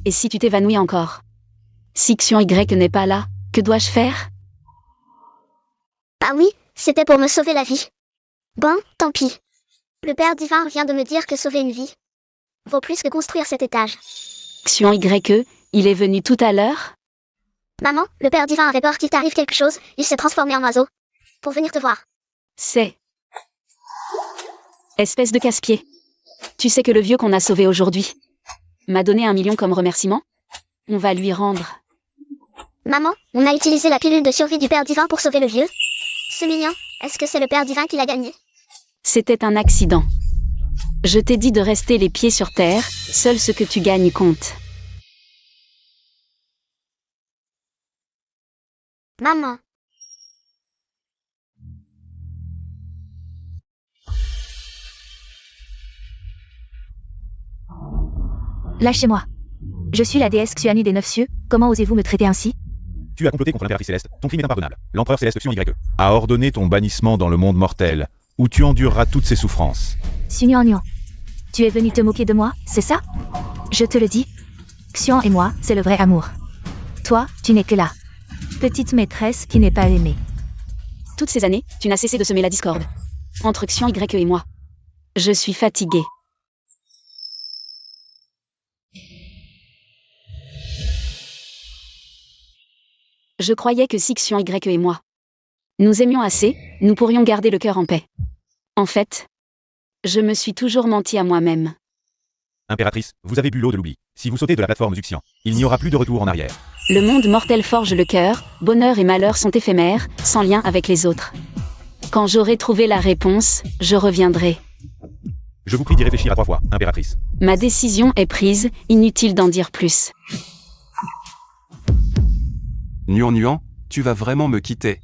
S3: Et si tu t'évanouis encore? Si Xion Y n'est pas là, que dois-je faire?
S2: Ah oui, c'était pour me sauver la vie. Bon, tant pis. Le Père Divin vient de me dire que sauver une vie vaut plus que construire cet étage.
S3: Xion Y, il est venu tout à l'heure?
S2: Maman, le Père Divin avait peur qu'il t'arrive quelque chose, il s'est transformé en oiseau. Pour venir te voir.
S3: C'est... Espèce de casse-pied. Tu sais que le vieux qu'on a sauvé aujourd'hui m'a donné 1 million comme remerciement? On va lui rendre.
S2: Maman, on a utilisé la pilule de survie du Père Divin pour sauver le vieux. C'est mignon, est-ce que c'est le Père Divin qui l'a gagné?
S3: C'était un accident. Je t'ai dit de rester les pieds sur terre, seul ce que tu gagnes compte.
S2: Maman.
S1: Lâchez-moi. Je suis la déesse Xuanu des 9 cieux, comment osez-vous me traiter ainsi?
S4: Tu as comploté contre l'impératrice céleste, ton crime est impardonnable. L'empereur céleste Xion Y a ordonné ton bannissement dans le monde mortel, où tu endureras toutes ses souffrances.
S1: Xuan, tu es venu te moquer de moi, c'est ça? Je te le dis. Xian et moi, c'est le vrai amour. Toi, tu n'es que la petite maîtresse qui n'est pas aimée.
S3: Toutes ces années, tu n'as cessé de semer la discorde entre Xion Y et moi. Je suis fatiguée. Je croyais que si Xion Y et moi nous aimions assez, nous pourrions garder le cœur en paix. En fait, je me suis toujours menti à moi-même.
S4: Impératrice, vous avez bu l'eau de l'oubli. Si vous sautez de la plateforme du Xian, il n'y aura plus de retour en arrière.
S3: Le monde mortel forge le cœur, bonheur et malheur sont éphémères, sans lien avec les autres. Quand j'aurai trouvé la réponse, je reviendrai.
S4: Je vous prie d'y réfléchir à 3 fois, impératrice.
S3: Ma décision est prise, inutile d'en dire plus.
S6: Nuan, tu vas vraiment me quitter.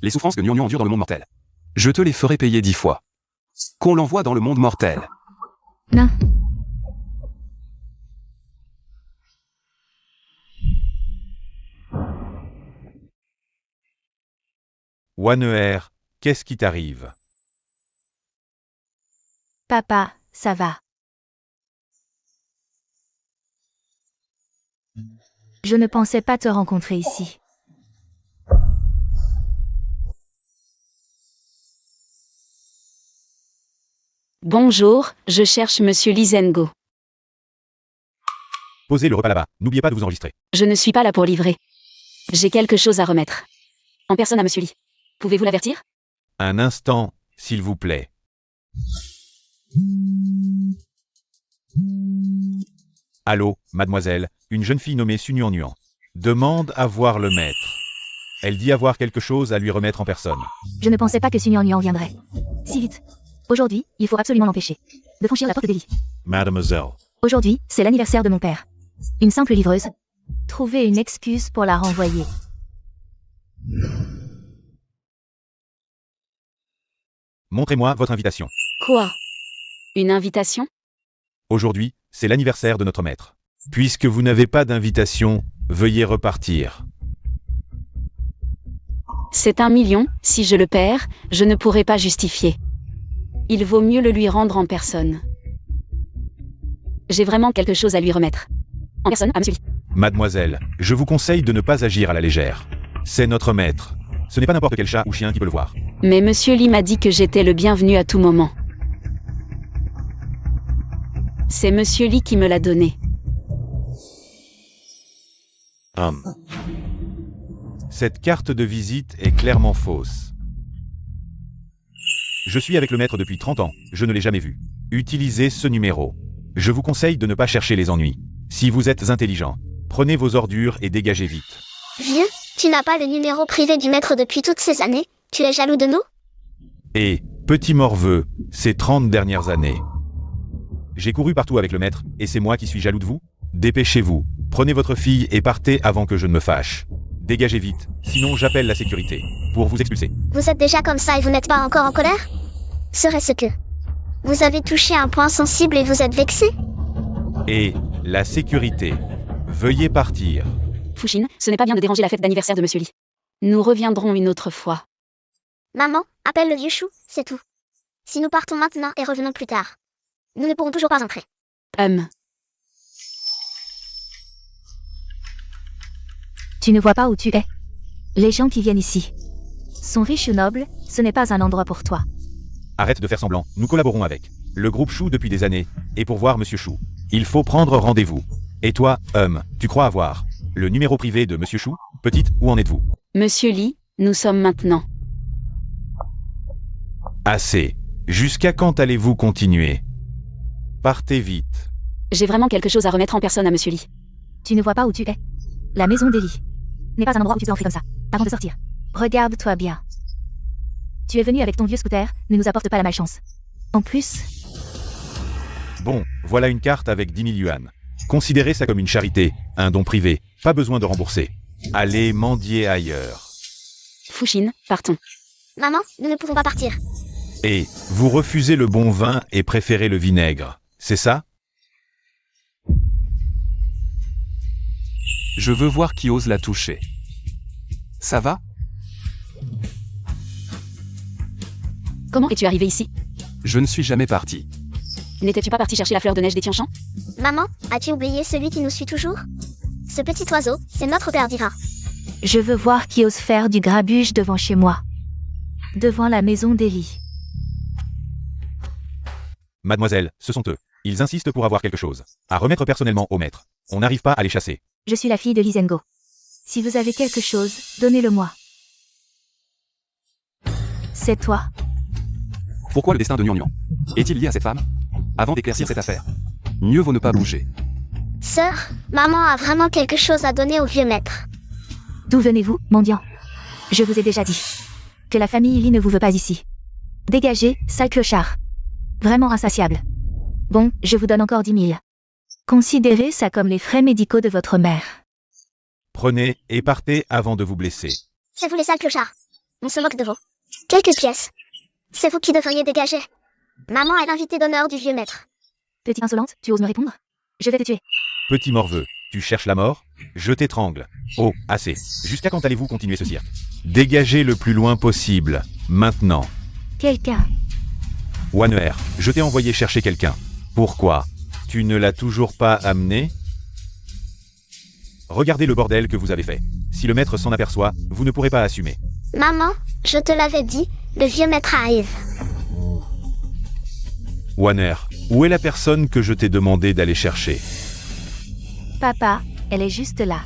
S6: Les souffrances que Nuan endure dans le monde mortel. Je te les ferai payer 10 fois. Qu'on l'envoie dans le monde mortel.
S1: Non.
S4: Waneer, qu'est-ce qui t'arrive?
S1: Papa, ça va. Je ne pensais pas te rencontrer ici.
S3: Bonjour, je cherche Monsieur Lizengo.
S4: Posez le repas là-bas, n'oubliez pas de vous enregistrer.
S3: Je ne suis pas là pour livrer. J'ai quelque chose à remettre. En personne à Monsieur Li. Pouvez-vous l'avertir?
S4: Un instant, s'il vous plaît. Allô, mademoiselle, une jeune fille nommée Sunuan demande à voir le maître. Elle dit avoir quelque chose à lui remettre en personne.
S1: Je ne pensais pas que Sunuan viendrait si vite. Aujourd'hui, il faut absolument l'empêcher de franchir la porte d'Eli.
S5: Mademoiselle.
S1: Aujourd'hui, c'est l'anniversaire de mon père. Une simple livreuse. Trouvez une excuse pour la renvoyer.
S4: Montrez-moi votre invitation.
S3: Quoi? Une invitation?
S4: Aujourd'hui, c'est l'anniversaire de notre maître. Puisque vous n'avez pas d'invitation, veuillez repartir.
S3: C'est 1 million, si je le perds, je ne pourrai pas justifier. Il vaut mieux le lui rendre en personne. J'ai vraiment quelque chose à lui remettre. En personne, à Monsieur Li.
S4: Mademoiselle, je vous conseille de ne pas agir à la légère. C'est notre maître. Ce n'est pas n'importe quel chat ou chien qui peut le voir.
S3: Mais Monsieur Li m'a dit que j'étais le bienvenu à tout moment. C'est Monsieur Li qui me l'a donné.
S4: Cette carte de visite est clairement fausse. Je suis avec le maître depuis 30 ans, je ne l'ai jamais vu. Utilisez ce numéro. Je vous conseille de ne pas chercher les ennuis. Si vous êtes intelligent, prenez vos ordures et dégagez vite.
S2: Vieux, Tu n'as pas le numéro privé du maître depuis toutes ces années. Tu es jaloux de nous?
S4: Et, petit morveux, ces 30 dernières années. J'ai couru partout avec le maître, et c'est moi qui suis jaloux de vous? Dépêchez-vous, prenez votre fille et partez avant que je ne me fâche. Dégagez vite, sinon j'appelle la sécurité, pour vous expulser.
S2: Vous êtes déjà comme ça et vous n'êtes pas encore en colère? Serait-ce que vous avez touché un point sensible et vous êtes vexé?
S4: Et, la sécurité. Veuillez partir.
S3: Fushine, ce n'est pas bien de déranger la fête d'anniversaire de Monsieur Lee. Nous reviendrons une autre fois.
S2: Maman, appelle le vieux chou, c'est tout. Si nous partons maintenant et revenons plus tard, nous ne pourrons toujours pas entrer.
S1: Tu ne vois pas où tu es. Les gens qui viennent ici sont riches ou nobles, ce n'est pas un endroit pour toi.
S4: Arrête de faire semblant, nous collaborons avec le groupe Chou depuis des années, et pour voir Monsieur Chou, il faut prendre rendez-vous. Et toi, tu crois avoir le numéro privé de Monsieur Chou? Petite, où en êtes-vous?
S3: Monsieur Lee, nous sommes maintenant.
S4: Assez. Jusqu'à quand allez-vous continuer? Partez vite.
S3: J'ai vraiment quelque chose à remettre en personne à Monsieur Lee.
S1: Tu ne vois pas où tu es. La maison d'Ellie n'est pas un endroit où tu peux entrer comme ça, avant de sortir. Regarde-toi bien. Tu es venu avec ton vieux scooter, ne nous apporte pas la malchance. En plus,
S4: Bon, voilà une carte avec 10 000 yuan. Considérez ça comme une charité, un don privé, pas besoin de rembourser. Allez mendier ailleurs.
S3: Fushine, partons.
S2: Maman, nous ne pouvons pas partir.
S4: Et, vous refusez le bon vin et préférez le vinaigre, c'est ça?
S6: Je veux voir qui ose la toucher. Ça va?
S3: Comment es-tu arrivé ici?
S6: Je ne suis jamais parti.
S3: N'étais-tu pas parti chercher la fleur de neige des Tianchan?
S2: Maman, as-tu oublié celui qui nous suit toujours? Ce petit oiseau, c'est notre père divin.
S1: je veux voir qui ose faire du grabuge devant chez moi. Devant la maison d'Ellie.
S4: Mademoiselle, ce sont eux. Ils insistent pour avoir quelque chose à remettre personnellement au maître. On n'arrive pas à les chasser.
S1: Je suis la fille de Lizengo. Si vous avez quelque chose, donnez-le-moi. C'est toi.
S6: Pourquoi le destin de Nian est-il lié à cette femme? Avant d'éclaircir cette affaire, mieux vaut ne pas bouger.
S2: Sœur, maman a vraiment quelque chose à donner au vieux maître.
S1: D'où venez-vous, mendiant? Je vous ai déjà dit que la famille Lee ne vous veut pas ici. Dégagez, sale clochard. Vraiment insatiable. Bon, je vous donne encore 10 000. Considérez ça comme les frais médicaux de votre mère.
S4: Prenez et partez avant de vous blesser.
S2: C'est vous les sales clochards. On se moque de vous. Quelques pièces. C'est vous qui devriez dégager. Maman est l'invitée d'honneur du vieux maître.
S1: Petite insolente, tu oses me répondre? Je vais te tuer.
S4: Petit morveux, tu cherches la mort? Je t'étrangle. Oh, assez. Jusqu'à quand allez-vous continuer ce cirque? Dégagez le plus loin possible. Maintenant.
S1: Quelqu'un.
S4: Waner, je t'ai envoyé chercher quelqu'un. Pourquoi? Tu ne l'as toujours pas amené? Regardez le bordel que vous avez fait. Si le maître s'en aperçoit, vous ne pourrez pas assumer.
S2: Maman, je te l'avais dit, le vieux maître arrive.
S4: Waner, où est la personne que je t'ai demandé d'aller chercher?
S1: Papa, elle est juste là.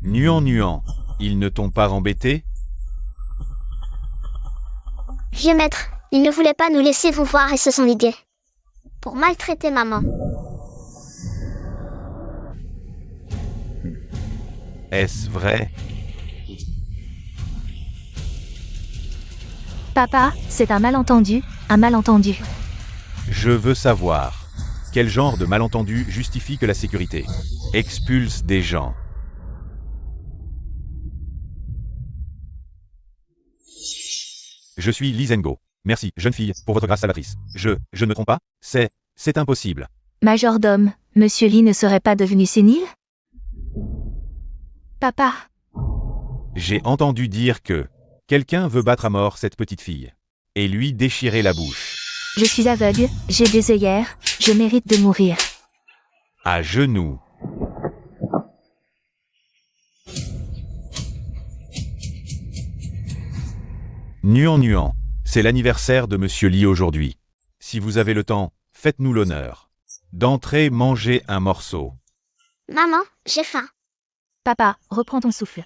S4: Nuan, ils ne t'ont pas embêté?
S2: Vieux maître, il ne voulait pas nous laisser vous voir et se sont ligués. Pour maltraiter maman.
S4: Est-ce vrai?
S1: Papa, c'est un malentendu, un malentendu.
S4: Je veux savoir. Quel genre de malentendu justifie que la sécurité expulse des gens? Je suis Lizengo. Merci, jeune fille, pour votre grâce salvatrice. Je ne me trompe pas? C'est impossible.
S1: Majordome, Monsieur Lee ne serait pas devenu sénile? Papa,
S4: J'ai entendu dire que quelqu'un veut battre à mort cette petite fille et lui déchirer la bouche.
S1: je suis aveugle, j'ai des œillères, je mérite de mourir.
S4: À genoux. Nuan, c'est l'anniversaire de Monsieur Lee aujourd'hui. Si vous avez le temps, faites-nous l'honneur d'entrer manger un morceau.
S2: Maman, j'ai faim.
S1: Papa, reprends ton souffle.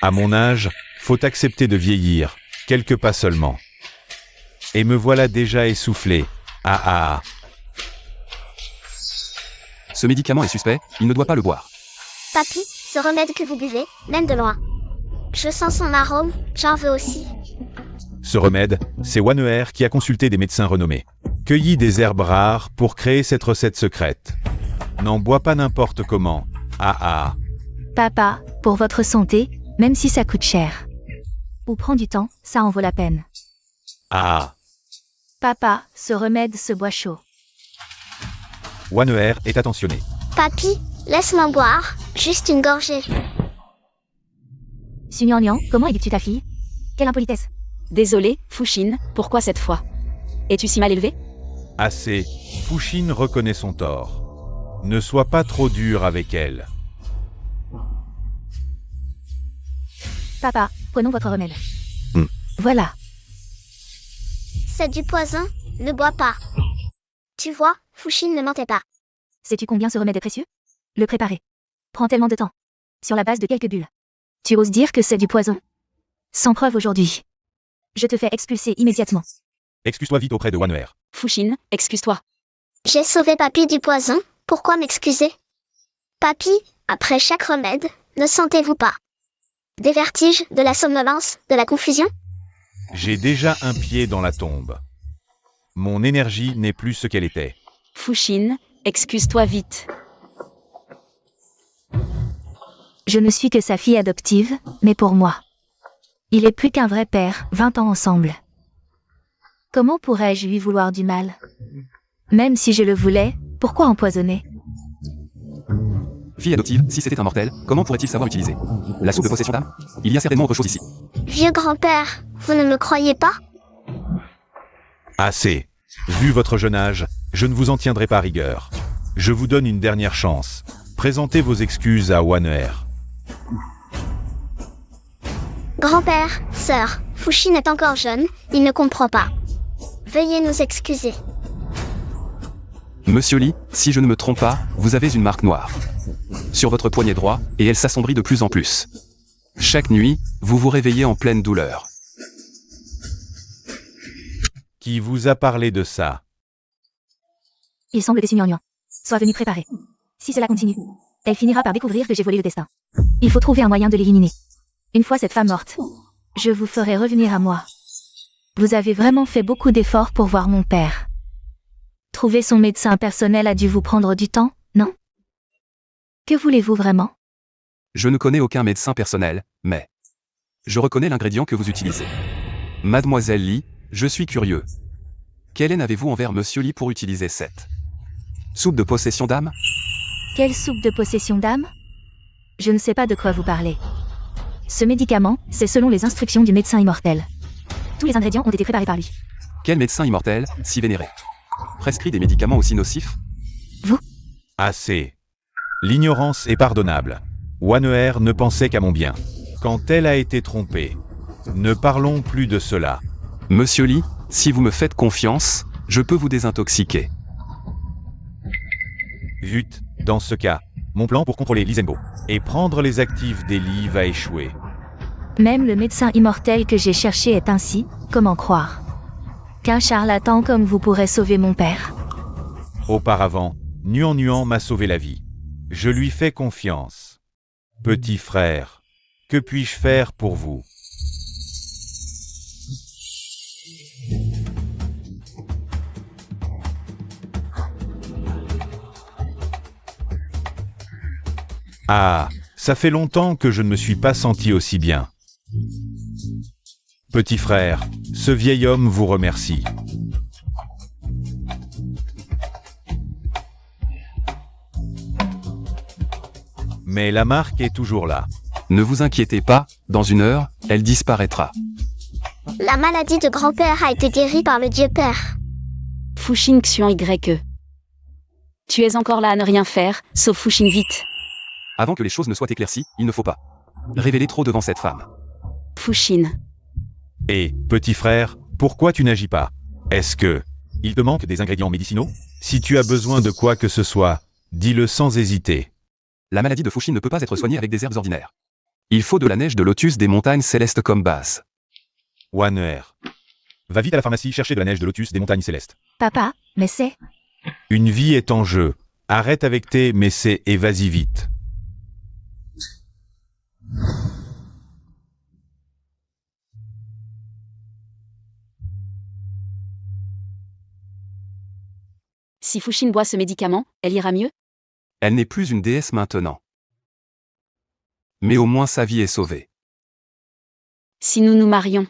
S4: À mon âge, faut accepter de vieillir, quelques pas seulement. Et me voilà déjà essoufflé. Ah.
S6: Ce Ce médicament est suspect, il ne doit pas le boire.
S2: Papy, ce remède que vous buvez, même de loin. Je sens son arôme, j'en veux aussi.
S4: Ce remède, c'est Waneher qui a consulté des médecins renommés. Cueilli des herbes rares pour créer cette recette secrète. N'en bois pas n'importe comment. Ah ah.
S1: Papa, pour votre santé, même si ça coûte cher. Ou prend du temps, ça en vaut la peine.
S4: Ah.
S1: Papa, ce remède se boit chaud.
S4: Waneher est attentionné.
S2: Papy, laisse-moi boire, juste une gorgée.
S1: Sunyang, comment éduques-tu ta fille? Quelle impolitesse.
S3: Désolé, Fuxin, pourquoi cette fois? Es-tu si mal élevé?
S4: Assez. Fuxin reconnaît son tort. Ne sois pas trop dur avec elle.
S1: Papa, prenons votre remède.
S4: Hmm.
S1: Voilà.
S2: C'est du poison, ne bois pas. Tu vois, Fuxin ne mentait pas.
S1: Sais-tu combien ce remède est précieux? Le préparer prend tellement de temps. Sur la base de quelques bulles. Tu oses dire que c'est du poison? Sans preuve aujourd'hui. Je te fais expulser immédiatement.
S4: Excuse-toi vite auprès de Waneher.
S3: Fuxin, excuse-toi.
S2: J'ai sauvé Papy du poison, pourquoi m'excuser? Papy, après chaque remède, ne sentez-vous pas des vertiges, de la somnolence, de la confusion?
S4: J'ai déjà un pied dans la tombe. Mon énergie n'est plus ce qu'elle était.
S3: Fuxin, excuse-toi vite.
S1: Je ne suis que sa fille adoptive, mais pour moi. Il est plus qu'un vrai père, 20 ans ensemble. Comment pourrais-je lui vouloir du mal? Même si je le voulais, pourquoi empoisonner?
S6: Fille adoptive, si c'était un mortel, comment pourrait-il savoir utiliser la soupe de possession d'âme? Il y a certainement autre chose ici.
S2: Vieux grand-père, vous ne me croyez pas?
S4: Assez. Vu votre jeune âge, je ne vous en tiendrai pas rigueur. Je vous donne une dernière chance. Présentez vos excuses à Waneher.
S2: Grand-père, sœur, Fuxin est encore jeune, il ne comprend pas. Veuillez nous excuser.
S6: Monsieur Lee, si je ne me trompe pas, vous avez une marque noire sur votre poignet droit, et elle s'assombrit de plus en plus. Chaque nuit, vous vous réveillez en pleine douleur.
S4: Qui vous a parlé de ça?
S1: Il semble que Sunyang soit venu préparer. Si cela continue, elle finira par découvrir que j'ai volé le destin. Il faut trouver un moyen de l'éliminer. Une fois cette femme morte, je vous ferai revenir à moi. Vous avez vraiment fait beaucoup d'efforts pour voir mon père. Trouver son médecin personnel a dû vous prendre du temps, non? Que voulez-vous vraiment?
S6: Je ne connais aucun médecin personnel, mais je reconnais l'ingrédient que vous utilisez. Mademoiselle Lee, je suis curieux. Quelle haine avez-vous envers Monsieur Lee pour utiliser cette soupe de possession d'âme?
S1: Quelle soupe de possession d'âme? Je ne sais pas de quoi vous parlez. Ce médicament, c'est selon les instructions du médecin immortel. Tous les ingrédients ont été préparés par lui.
S6: Quel médecin immortel, si vénéré, prescrit des médicaments aussi nocifs?
S4: Assez. L'ignorance est pardonnable. Waneher ne pensait qu'à mon bien. Quand elle a été trompée. Ne parlons plus de cela.
S6: Monsieur Lee, si vous me faites confiance, je peux vous désintoxiquer.
S4: Vite, dans ce cas, mon plan pour contrôler Lizenbo et prendre les actifs d'Eli va échouer.
S1: Même le médecin immortel que j'ai cherché est ainsi, comment croire? Qu'un charlatan comme vous pourrait sauver mon père?
S4: Auparavant, Nuan m'a sauvé la vie. Je lui fais confiance. Petit frère, que puis-je faire pour vous? Ah, ça fait longtemps que je ne me suis pas senti aussi bien. Petit frère, ce vieil homme vous remercie. Mais la marque est toujours là.
S6: Ne vous inquiétez pas, dans une heure, elle disparaîtra.
S2: La maladie de grand-père a été guérie par le Dieu Père.
S3: Fuxin Xuan YE. Tu es encore là à ne rien faire, sauf Fuxin vite.
S6: Avant que les choses ne soient éclaircies, il ne faut pas révéler trop devant cette femme.
S3: Fuxin.
S4: Et, petit frère, pourquoi tu n'agis pas? Est-ce que il te manque des ingrédients médicinaux? Si tu as besoin de quoi que ce soit, dis-le sans hésiter.
S6: La maladie de Fuxin ne peut pas être soignée avec des herbes ordinaires. Il faut de la neige de lotus des montagnes célestes comme base.
S4: Waneher. Va vite à la pharmacie chercher de la neige de lotus des montagnes célestes.
S1: Papa, mais c'est...
S4: Une vie est en jeu.
S5: Arrête avec tes mais c'est et vas-y vite.
S3: Si Fushine boit ce médicament, elle ira mieux?
S6: Elle n'est plus une déesse maintenant. Mais au moins sa vie est sauvée.
S3: Si nous nous marions,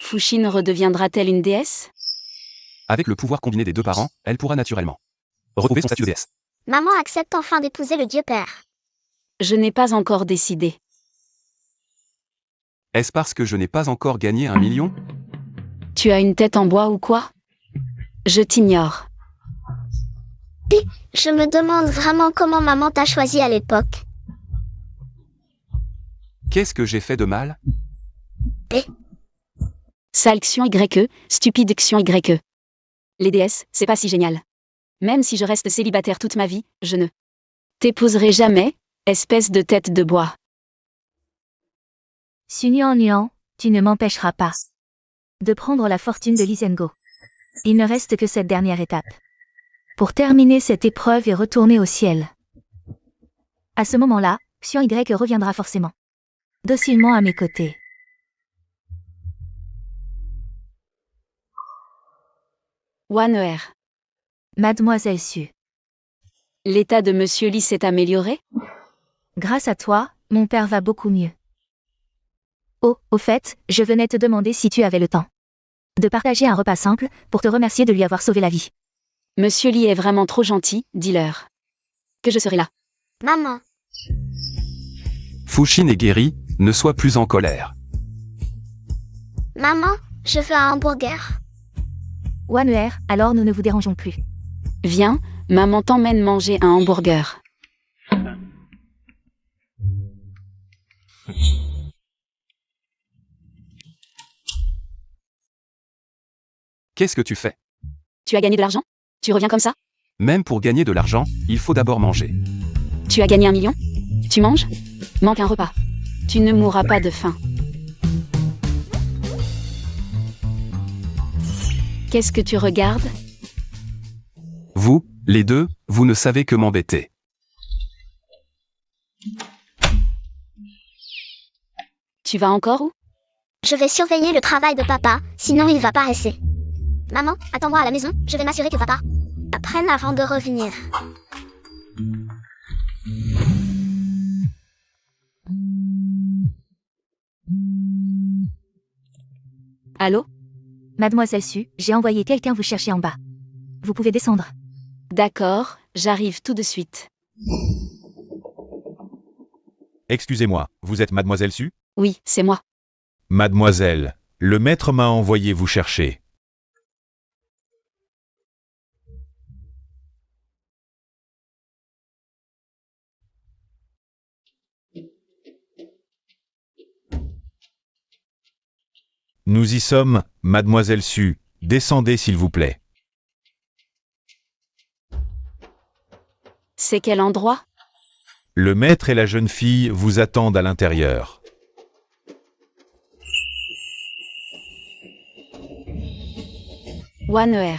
S3: Fushine redeviendra-t-elle une déesse?
S6: Avec le pouvoir combiné des deux parents, elle pourra naturellement retrouver son statut de déesse.
S2: Maman accepte enfin d'épouser le dieu père.
S3: Je n'ai pas encore décidé.
S6: Est-ce parce que je n'ai pas encore gagné 1 million?
S3: Tu as une tête en bois ou quoi? Je t'ignore.
S2: Je me demande vraiment comment maman t'a choisi à l'époque.
S6: Qu'est-ce que j'ai fait de mal?
S3: Sale Xion YE, stupide Xion YE. Les déesses, c'est pas si génial. Même si je reste célibataire toute ma vie, je ne t'épouserai jamais, espèce de tête de bois.
S1: Sunyan Nian, tu ne m'empêcheras pas de prendre la fortune de Lisengo. Il ne reste que cette dernière étape. Pour terminer cette épreuve et retourner au ciel. À ce moment-là, Xion Y reviendra forcément. Docilement à mes côtés.
S3: Waner.
S1: Mademoiselle Su.
S3: L'état de Monsieur Lee s'est amélioré?
S1: Grâce à toi, mon père va beaucoup mieux. Oh, au fait, je venais te demander si tu avais le temps de partager un repas simple pour te remercier de lui avoir sauvé la vie.
S3: Monsieur Lee est vraiment trop gentil, dis-leur que je serai là.
S2: Maman,
S6: Fushine est guérie, ne sois plus en colère.
S2: maman, je veux un hamburger.
S1: Waner, alors nous ne vous dérangeons plus.
S3: Viens, maman t'emmène manger un hamburger.
S6: Qu'est-ce que tu fais?
S3: Tu as gagné de l'argent? Tu reviens comme ça?
S6: Même pour gagner de l'argent, il faut d'abord manger.
S3: Tu as gagné 1 million? Tu manges? Manque un repas. Tu ne mourras pas de faim. Qu'est-ce que tu regardes?
S6: Vous, les deux, vous ne savez que m'embêter.
S3: Tu vas encore où?
S2: Je vais surveiller le travail de papa, sinon il va paresser. Maman, attends-moi à la maison, je vais m'assurer que papa apprenne avant de revenir.
S3: Allô?
S1: Mademoiselle Su, j'ai envoyé quelqu'un vous chercher en bas. Vous pouvez descendre.
S3: D'accord, j'arrive tout de suite.
S4: Excusez-moi, vous êtes Mademoiselle Su?
S3: Oui, c'est moi.
S5: Mademoiselle, le maître m'a envoyé vous chercher. Nous y sommes, Mademoiselle Su, descendez s'il vous plaît.
S3: C'est quel endroit?
S5: Le maître et la jeune fille vous attendent à l'intérieur.
S3: Waner.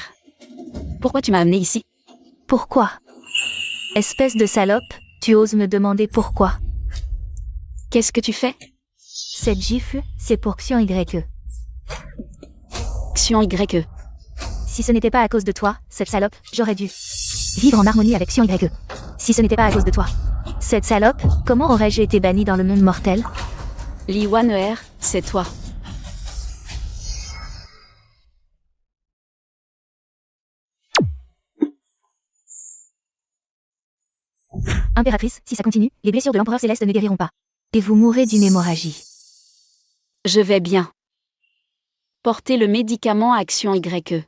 S3: Pourquoi tu m'as amené ici?
S1: Pourquoi? Espèce de salope, tu oses me demander pourquoi?
S3: Qu'est-ce que tu fais?
S1: Cette gifle, c'est pour Xion YE.
S3: Xion YE.
S1: Si ce n'était pas à cause de toi, cette salope, j'aurais dû vivre en harmonie avec Xion YE. Si ce n'était pas à cause de toi. Cette salope, comment aurais-je été banni dans le monde mortel?
S3: Lee Waner, c'est toi.
S1: Impératrice, si ça continue, les blessures de l'empereur céleste ne guériront pas. Et vous mourrez d'une hémorragie.
S3: Je vais bien. Portez le médicament à Xion YE.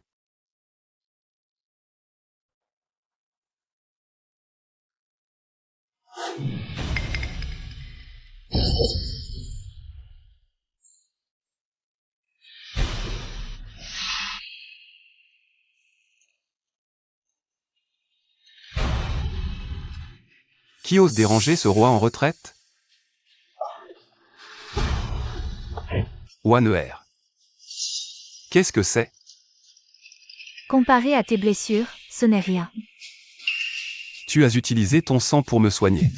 S6: Qui ose déranger ce roi en retraite? Waner. Qu'est-ce que c'est?
S1: Comparé à tes blessures, ce n'est rien.
S6: Tu as utilisé ton sang pour me soigner.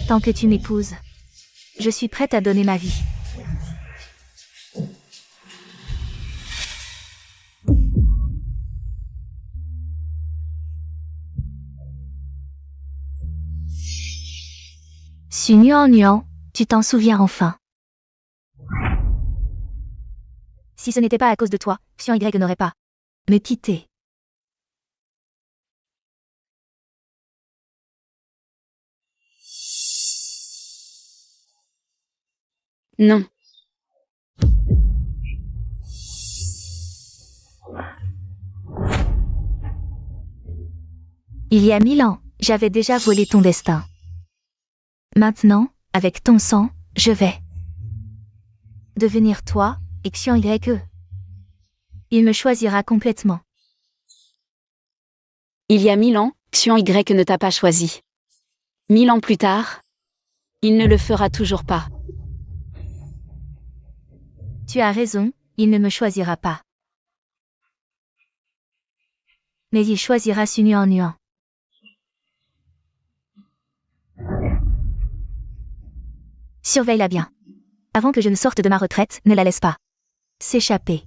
S1: Tant que tu m'épouses, je suis prête à donner ma vie. Su Nuan Nuan, tu t'en souviens enfin. Si ce n'était pas à cause de toi, Xian Y n'aurait pas me quitté.
S3: Non.
S1: Il y a 1000 ans, j'avais déjà volé ton destin. Maintenant, avec ton sang, je vais devenir toi, et Xian Y. Il me choisira complètement.
S3: Il y a 1000 ans, Xian Y ne t'a pas choisi. 1000 ans plus tard, il ne le fera toujours pas.
S1: Tu as raison, il ne me choisira pas. Mais il choisira Su Nuan Nuan. Surveille-la bien. Avant que je ne sorte de ma retraite, ne la laisse pas s'échapper.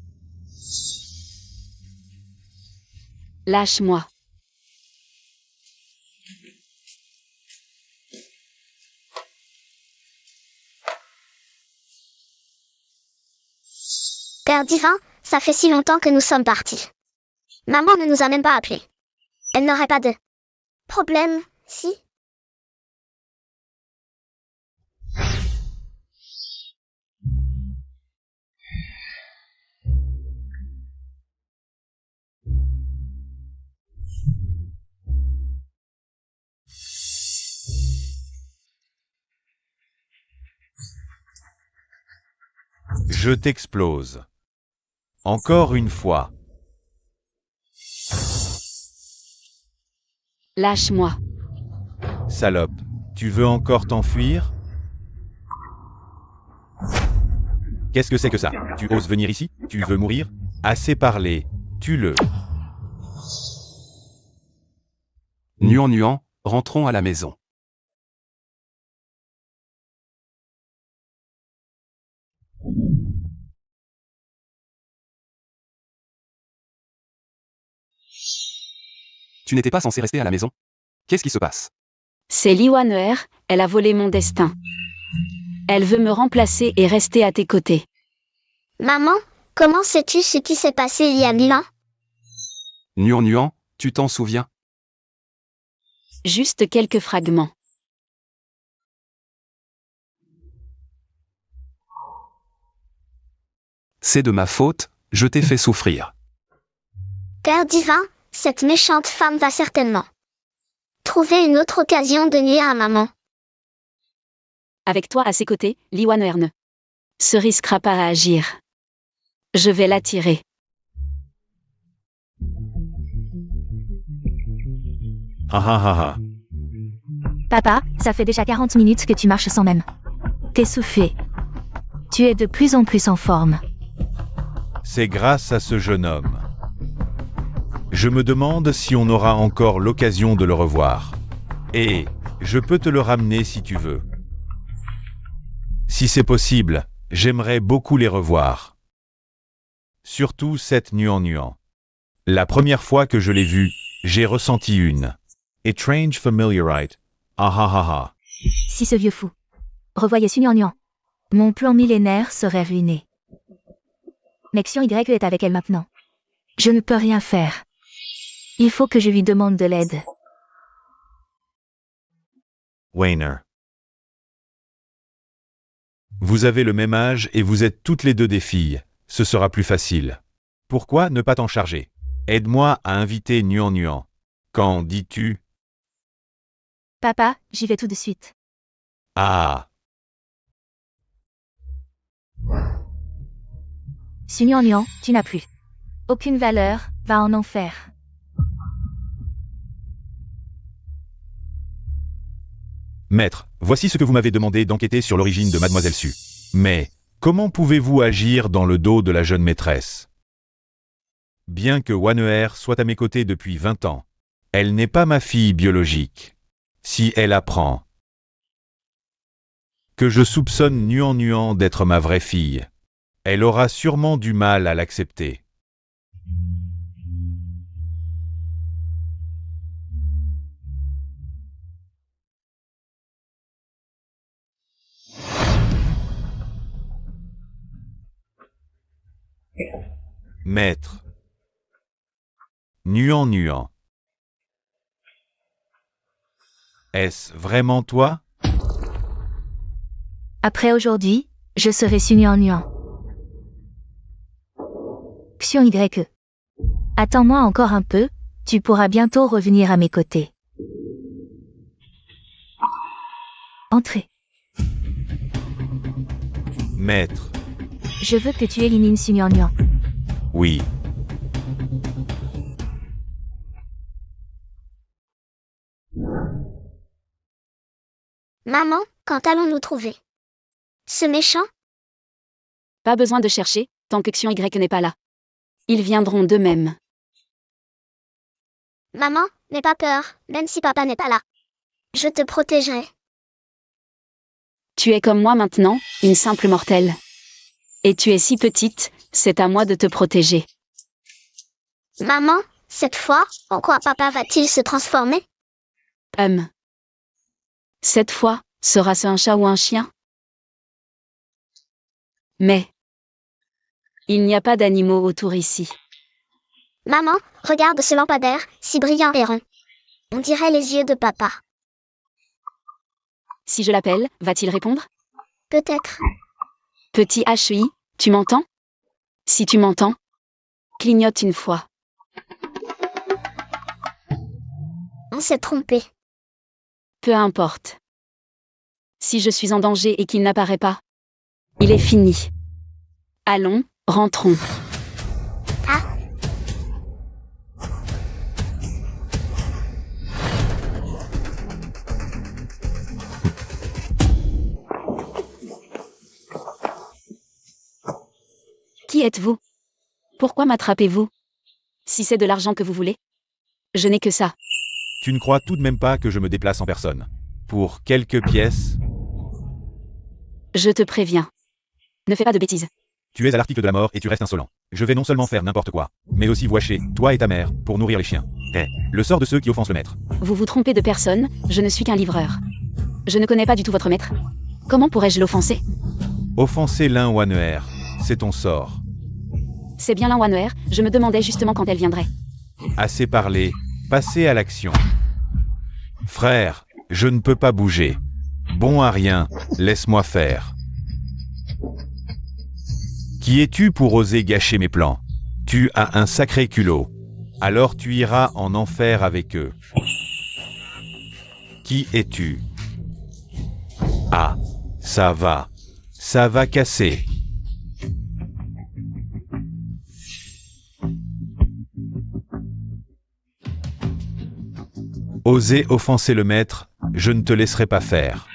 S3: Lâche-moi.
S2: Père divin, ça fait si longtemps que nous sommes partis. Maman ne nous a même pas appelés. Elle n'aurait pas de problème, si?
S4: Je t'explose. Encore une fois.
S3: Lâche-moi.
S4: Salope, tu veux encore t'enfuir? Qu'est-ce que c'est que ça? Tu oses venir ici? Tu veux mourir? Assez parlé. Tue-le.
S6: Nuan Nuan, rentrons à la maison. Tu n'étais pas censé rester à la maison? Qu'est-ce qui se passe?
S3: C'est Li Wan'er, elle a volé mon destin. Elle veut me remplacer et rester à tes côtés.
S2: Maman, comment sais-tu ce qui s'est passé il y a 1000 ans?
S6: Nuan Nuan, tu t'en souviens?
S3: Juste quelques fragments.
S6: C'est de ma faute, je t'ai fait souffrir.
S2: Père divin, cette méchante femme va certainement trouver une autre occasion de nuire à maman.
S3: Avec toi à ses côtés, Li Wan'er ne se risquera pas à agir. Je vais l'attirer.
S4: Ah ah ah ah.
S1: Papa, ça fait déjà 40 minutes que tu marches sans même t'essouffler. Tu es de plus en plus en forme.
S4: C'est grâce à ce jeune homme. Je me demande si on aura encore l'occasion de le revoir. Et je peux te le ramener si tu veux. Si c'est possible, j'aimerais beaucoup les revoir. Surtout cette Nuan Nuan. La première fois que je l'ai vue, j'ai ressenti une étrange familiarité. Ah ah ah ah.
S1: Si ce vieux fou revoyait Su Nuan Nuan, mon plan millénaire serait ruiné. Mais Xian Y est avec elle maintenant. Je ne peux rien faire. Il faut que je lui demande de l'aide.
S4: Wainer. Vous avez le même âge et vous êtes toutes les deux des filles. Ce sera plus facile. Pourquoi ne pas t'en charger? Aide-moi à inviter Nuan Nuan. Quand dis-tu?
S1: Papa, j'y vais tout de suite.
S4: Ah.
S1: Su Nuan Nuan, tu n'as plus aucune valeur, va en enfer.
S4: Maître, voici ce que vous m'avez demandé d'enquêter sur l'origine de Mademoiselle Su. Mais, comment pouvez-vous agir dans le dos de la jeune maîtresse? Bien que Waneer soit à mes côtés depuis 20 ans, elle n'est pas ma fille biologique. Si elle apprend que je soupçonne Nuan d'être ma vraie fille, elle aura sûrement du mal à l'accepter. Maître. Nuan. Est-ce vraiment toi?
S1: Après aujourd'hui, je serai Nuan. Xion YE. Attends-moi encore un peu, tu pourras bientôt revenir à mes côtés. Entrez.
S4: Maître.
S1: Je veux que tu élimines Nuan.
S4: Oui.
S2: Maman, quand allons-nous trouver ce méchant?
S3: Pas besoin de chercher, tant que Xion Y n'est pas là. Ils viendront d'eux-mêmes.
S2: Maman, n'aie pas peur, même si papa n'est pas là. Je te protégerai.
S3: Tu es comme moi maintenant, une simple mortelle. Et tu es si petite, c'est à moi de te protéger.
S2: Maman, cette fois, en quoi papa va-t-il se transformer?
S3: Cette fois, sera-ce un chat ou un chien? Mais il n'y a pas d'animaux autour ici.
S2: Maman, regarde ce lampadaire, si brillant et rond. On dirait les yeux de papa.
S3: Si je l'appelle, va-t-il répondre?
S2: Peut-être.
S3: Petit HI, tu m'entends? Si tu m'entends, clignote une fois.
S2: On s'est trompé.
S3: Peu importe. Si je suis en danger et qu'il n'apparaît pas, il est fini. Allons, rentrons.
S2: Ah.
S3: Qui êtes-vous? Pourquoi m'attrapez-vous? Si c'est de l'argent que vous voulez, je n'ai que ça.
S4: Tu ne crois tout de même pas que je me déplace en personne? Pour quelques pièces?
S3: Je te préviens. Ne fais pas de bêtises.
S4: Tu es à l'article de la mort et tu restes insolent. Je vais non seulement faire n'importe quoi, mais aussi vous hacher, toi et ta mère, pour nourrir les chiens. Le sort de ceux qui offensent le maître.
S3: Vous vous trompez de personne, je ne suis qu'un livreur. Je ne connais pas du tout votre maître. Comment pourrais-je l'offenser?
S4: Offenser l'un Waneer, c'est ton sort.
S3: C'est bien l'un Waneer, je me demandais justement quand elle viendrait.
S4: Assez parlé, passez à l'action. Frère, je ne peux pas bouger. Bon à rien, laisse-moi faire. Qui es-tu pour oser gâcher mes plans? Tu as un sacré culot. Alors tu iras en enfer avec eux. Qui es-tu? Ah, ça va casser. Oser offenser le maître, je ne te laisserai pas faire.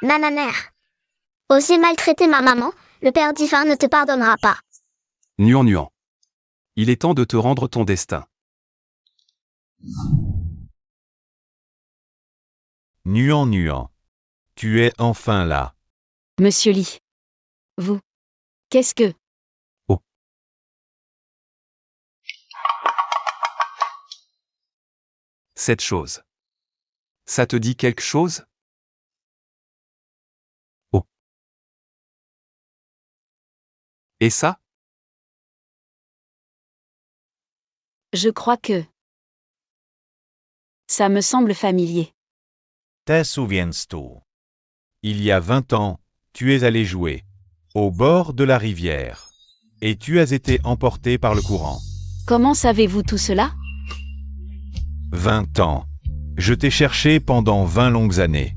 S2: Nananer. Oser maltraiter ma maman, le Père divin ne te pardonnera pas.
S6: Nuan. Il est temps de te rendre ton destin.
S4: Nuan. Tu es enfin là.
S3: Monsieur Lee. Vous. Qu'est-ce que...
S6: Oh. Cette chose. Ça te dit quelque chose? Oh. Et ça?
S3: Je crois que... Ça me semble familier.
S4: Te souviens-tu? Il y a 20 ans, tu es allé jouer au bord de la rivière et tu as été emporté par le courant.
S3: Comment savez-vous tout cela?
S4: 20 ans. Je t'ai cherché pendant 20 longues années.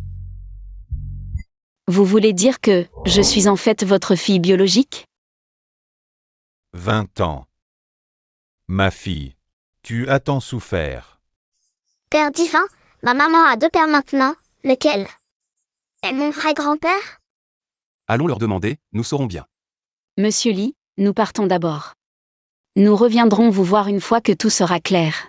S3: Vous voulez dire que je suis en fait votre fille biologique?
S4: 20 ans. Ma fille, tu as tant souffert.
S2: Père divin, ma maman a 2 pères maintenant, lequel est mon vrai grand-père?
S6: Allons leur demander, nous saurons bien.
S3: Monsieur Lee, nous partons d'abord. Nous reviendrons vous voir une fois que tout sera clair.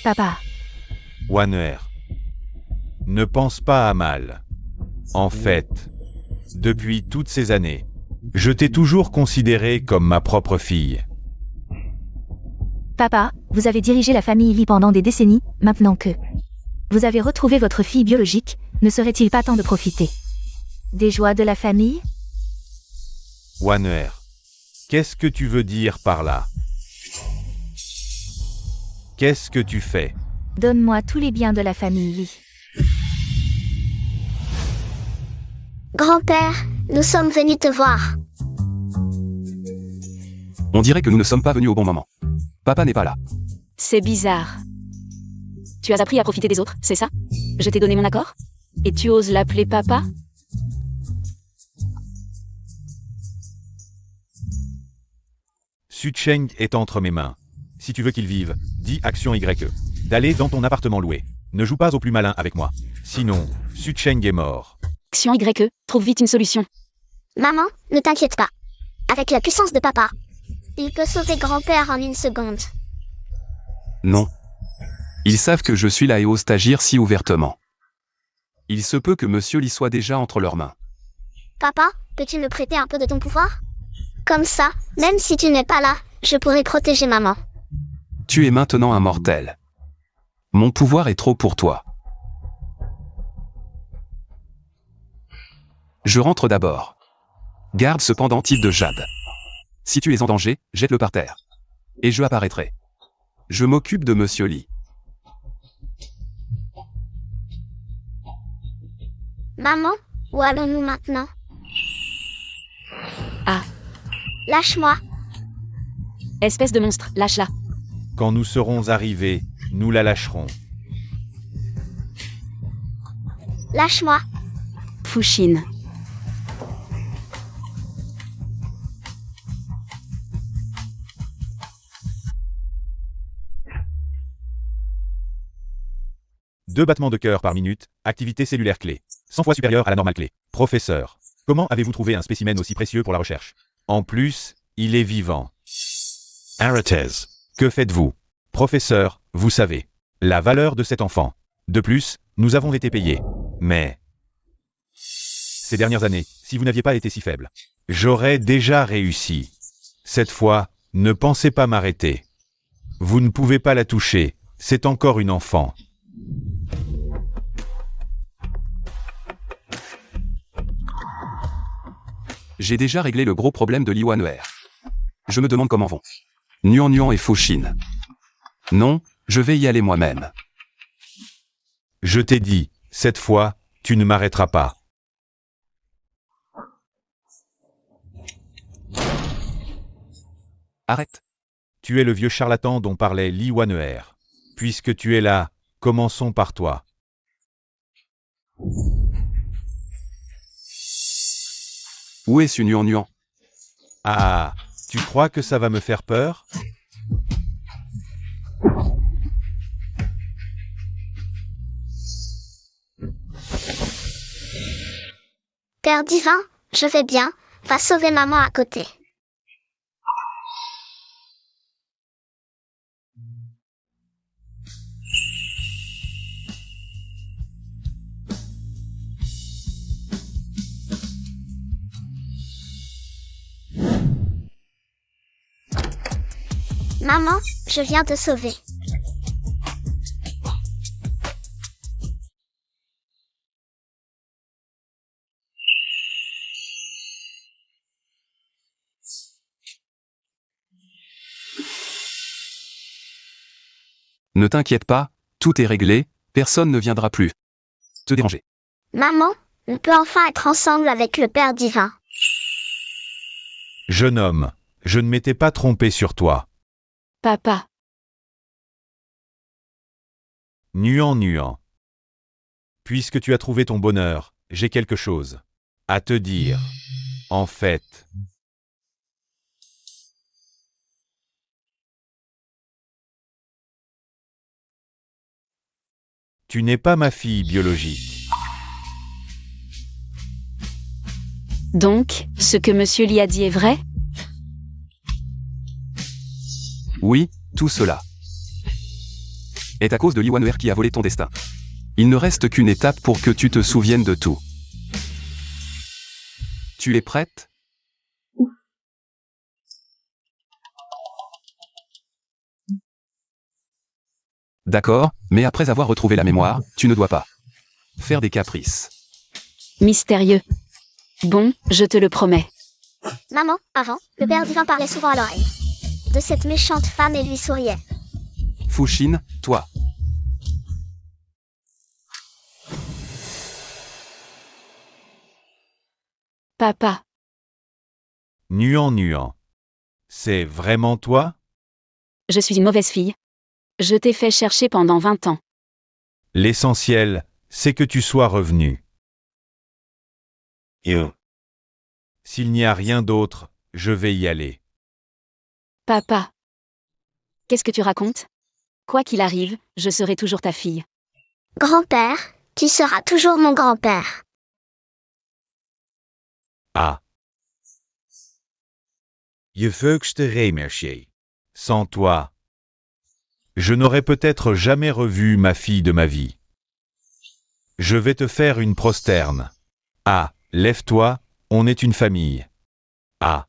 S1: Papa,
S5: Wanner. Ne pense pas à mal. En fait, depuis toutes ces années, je t'ai toujours considéré comme ma propre fille.
S1: papa, vous avez dirigé la famille Lee pendant des décennies, maintenant que vous avez retrouvé votre fille biologique, ne serait-il pas temps de profiter des joies de la famille?
S5: Wanner. Qu'est-ce que tu veux dire par là? Qu'est-ce que tu fais?
S1: Donne-moi tous les biens de la famille Lee.
S2: Grand-père, nous sommes venus te voir.
S6: On dirait que nous ne sommes pas venus au bon moment. Papa n'est pas là.
S3: C'est bizarre. Tu as appris à profiter des autres, c'est ça? Je t'ai donné mon accord? Et tu oses l'appeler papa?
S5: Sucheng est entre mes mains. Si tu veux qu'il vive, dis action YE. D'aller dans ton appartement loué. Ne joue pas au plus malin avec moi. Sinon, Sucheng est mort.
S3: Action YE, trouve vite une solution.
S2: Maman, ne t'inquiète pas. Avec la puissance de papa, il peut sauver grand-père en une seconde.
S6: Non. Ils savent que je suis là et osent agir si ouvertement. Il se peut que Monsieur Lee soit déjà entre leurs mains.
S2: Papa, peux-tu me prêter un peu de ton pouvoir? Comme ça, même si tu n'es pas là, je pourrai protéger maman.
S6: Tu es maintenant un mortel. Mon pouvoir est trop pour toi. Je rentre d'abord. Garde ce pendentif de jade. Si tu es en danger, jette-le par terre. Et je apparaîtrai. Je m'occupe de Monsieur Lee.
S2: Maman, où allons-nous maintenant?
S3: Ah.
S2: Lâche-moi.
S3: Espèce de monstre, lâche-la.
S5: Quand nous serons arrivés, nous la lâcherons.
S2: Lâche-moi.
S3: Fouchine.
S5: Deux battements de cœur par minute, activité cellulaire clé. 100 fois supérieure à la normale clé. Professeur, comment avez-vous trouvé un spécimen aussi précieux pour la recherche? En plus, il est vivant. Arrêtez. Que faites-vous? Professeur, vous savez la valeur de cet enfant. De plus, nous avons été payés. Mais ces dernières années, si vous n'aviez pas été si faible, j'aurais déjà réussi. Cette fois, ne pensez pas m'arrêter. Vous ne pouvez pas la toucher, c'est encore une enfant.
S6: J'ai déjà réglé le gros problème de Lee Wanner. Je me demande comment vont Nuan Nuan et Fouchine. Non, je vais y aller moi-même.
S5: Je t'ai dit, cette fois, tu ne m'arrêteras pas.
S6: Arrête.
S5: Tu es le vieux charlatan dont parlait Lee Wanner. Puisque tu es là, commençons par toi.
S6: Où est ce Nuan Nuan?
S5: Ah, tu crois que ça va me faire peur?
S2: Père divin, je vais bien, va sauver maman à côté. Maman, je viens te sauver.
S6: Ne t'inquiète pas, tout est réglé, personne ne viendra plus te déranger.
S2: Maman, on peut enfin être ensemble avec le Père divin.
S5: Jeune homme, je ne m'étais pas trompé sur toi.
S3: Papa.
S5: Nuan Nuan. Puisque tu as trouvé ton bonheur, j'ai quelque chose à te dire. En fait,
S4: Tu n'es pas ma fille biologique.
S3: Donc, ce que monsieur Li a dit est vrai?
S6: Oui, tout cela est à cause de Li Wan'er qui a volé ton destin. Il ne reste qu'une étape pour que tu te souviennes de tout. Tu es prête? D'accord, mais après avoir retrouvé la mémoire, tu ne dois pas faire des caprices.
S3: Mystérieux. Bon, je te le promets.
S2: Maman, avant, le père divin parlait souvent à l'oreille de cette méchante femme et lui souriait.
S6: Fushine, toi.
S3: Papa,
S4: Nuan. C'est vraiment toi?
S3: je suis une mauvaise fille. Je t'ai fait chercher pendant 20 ans.
S4: L'essentiel, c'est que tu sois revenu. S'il n'y a rien d'autre, je vais y aller.
S3: Papa. Qu'est-ce que tu racontes? Quoi qu'il arrive, je serai toujours ta fille.
S2: Grand-père, tu seras toujours mon grand-père.
S4: Ah. Je veugste remercier. Sans toi, je n'aurais peut-être jamais revu ma fille de ma vie. Je vais te faire une prosterne. Ah, lève-toi, on est une famille. Ah.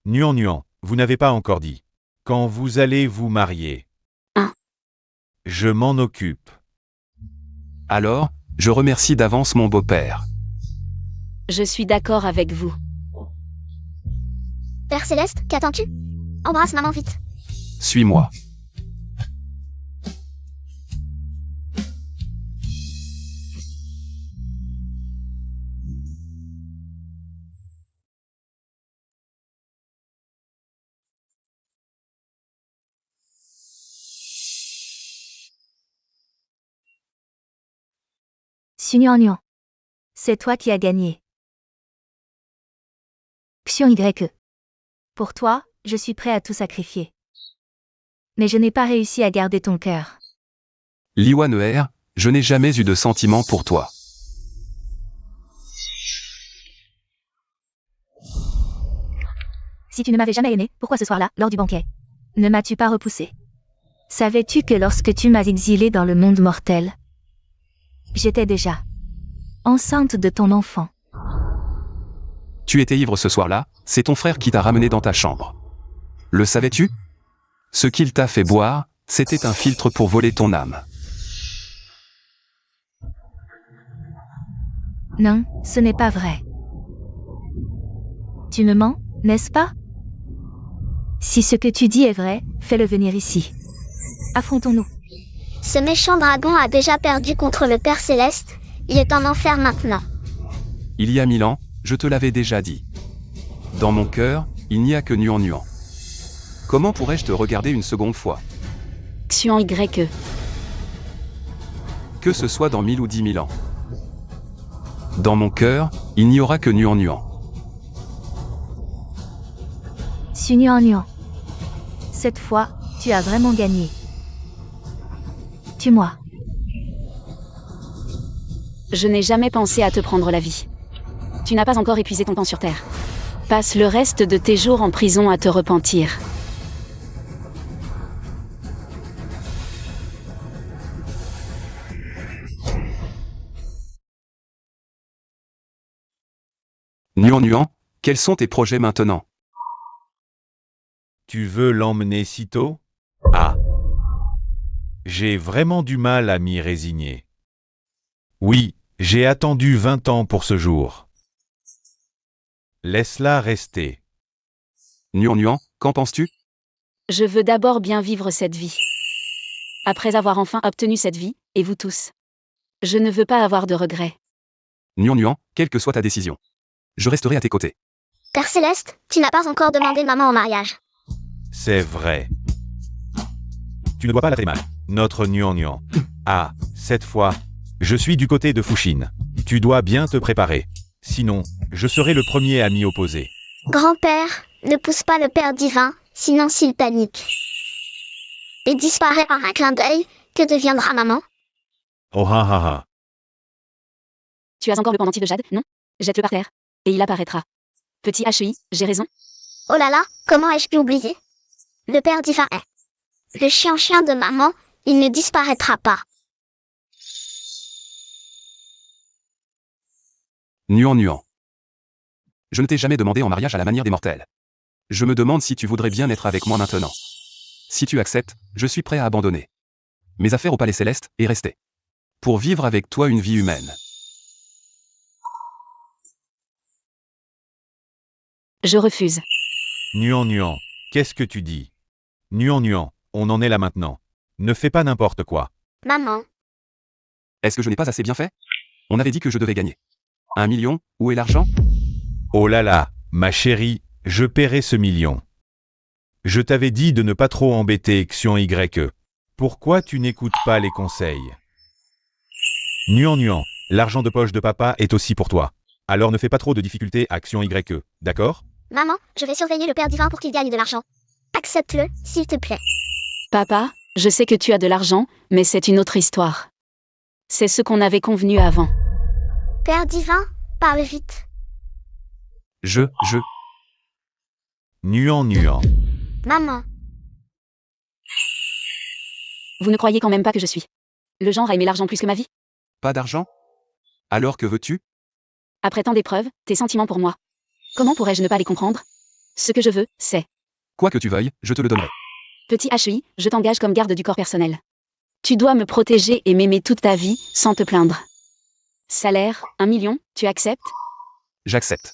S4: Nuan, vous n'avez pas encore dit. Quand vous allez vous marier.
S3: Ah.
S4: Je m'en occupe.
S6: Alors, je remercie d'avance mon beau-père.
S3: Je suis d'accord avec vous.
S2: Père Céleste, qu'attends-tu? Embrasse maman vite.
S6: Suis-moi.
S1: Nuan. C'est toi qui as gagné. Xion Y. Pour toi, je suis prêt à tout sacrifier. Mais je n'ai pas réussi à garder ton cœur.
S6: Li Wan'er, je n'ai jamais eu de sentiment pour toi.
S1: Si tu ne m'avais jamais aimé, pourquoi ce soir-là, lors du banquet, ne m'as-tu pas repoussé? Savais-tu que lorsque tu m'as exilé dans le monde mortel, j'étais déjà enceinte de ton enfant?
S6: Tu étais ivre ce soir-là, c'est ton frère qui t'a ramené dans ta chambre. Le savais-tu? Ce qu'il t'a fait boire, c'était un filtre pour voler ton âme.
S1: Non, ce n'est pas vrai. Tu me mens, n'est-ce pas? Si ce que tu dis est vrai, fais-le venir ici. Affrontons-nous.
S2: Ce méchant dragon a déjà perdu contre le Père Céleste, il est en enfer maintenant.
S6: Il y a 1000 ans, je te l'avais déjà dit. Dans mon cœur, il n'y a que Nuan. Comment pourrais-je te regarder une seconde fois?
S3: Xion Y.
S6: Que ce soit dans 1000 ou 10 000 ans. Dans mon cœur, il n'y aura que Nuan.
S1: Nuan. Cette fois, tu as vraiment gagné. Tue-moi.
S3: Je n'ai jamais pensé à te prendre la vie. Tu n'as pas encore épuisé ton temps sur Terre. Passe le reste de tes jours en prison à te repentir.
S6: Nuan, quels sont tes projets maintenant?
S4: Tu veux l'emmener si tôt? Ah. J'ai vraiment du mal à m'y résigner. Oui, j'ai attendu 20 ans pour ce jour. Laisse-la rester.
S6: Nuan, qu'en penses-tu?
S3: Je veux d'abord bien vivre cette vie. Après avoir enfin obtenu cette vie, et vous tous. Je ne veux pas avoir de regrets.
S6: Nuan, quelle que soit ta décision, je resterai à tes côtés.
S2: Père Céleste, tu n'as pas encore demandé maman en mariage.
S4: C'est vrai. Tu ne dois pas la traiter mal. Notre Nuan. Ah, cette fois, je suis du côté de Fushine. Tu dois bien te préparer. Sinon, je serai le premier à m'y opposer.
S2: Grand-père, ne pousse pas le Père divin, sinon s'il panique et disparaît par un clin d'œil, Que deviendra maman?
S4: Oh ha ha ha.
S3: Tu as encore le pendentif de jade, non? Jette-le par terre. Et il apparaîtra. Petit HEI, j'ai raison?
S2: Oh là là, comment ai-je pu oublier? Le père divin est. Le chien de maman, il ne disparaîtra pas.
S6: Nuant. Je ne t'ai jamais demandé en mariage à la manière des mortels. Je me demande si tu voudrais bien être avec moi maintenant. Si tu acceptes, je suis prêt à abandonner mes affaires au palais céleste et rester pour vivre avec toi une vie humaine.
S3: Je refuse.
S4: Nuant. Qu'est-ce que tu dis? Nuant, on en est là maintenant. Ne fais pas n'importe quoi.
S2: Maman,
S6: Est-ce que je n'ai pas assez bien fait? On avait dit que je devais gagner 1 million, où est l'argent?
S4: Oh là là, ma chérie, je paierai ce million. Je t'avais dit de ne pas trop embêter Xion YE. Pourquoi tu n'écoutes pas les conseils? Nuant, l'argent de poche de papa est aussi pour toi. Alors ne fais pas trop de difficultés à Xion YE, d'accord?
S2: maman, je vais surveiller le père divin pour qu'il gagne de l'argent. Accepte-le, s'il te plaît.
S3: Papa, je sais que tu as de l'argent, mais c'est une autre histoire. C'est ce qu'on avait convenu avant.
S2: Père divin, parle vite.
S4: Nuant.
S2: Maman,
S3: Vous ne croyez quand même pas que je suis le genre à aimer l'argent plus que ma vie?
S6: Pas d'argent? Alors que veux-tu?
S3: Après tant d'épreuves, tes sentiments pour moi. Comment pourrais-je ne pas les comprendre? Ce que je veux, c'est...
S6: Quoi que tu veuilles, je te le donnerai.
S3: Petit HEI, je t'engage comme garde du corps personnel. Tu dois me protéger et m'aimer toute ta vie, sans te plaindre. Salaire, 1 million, tu acceptes?
S6: J'accepte.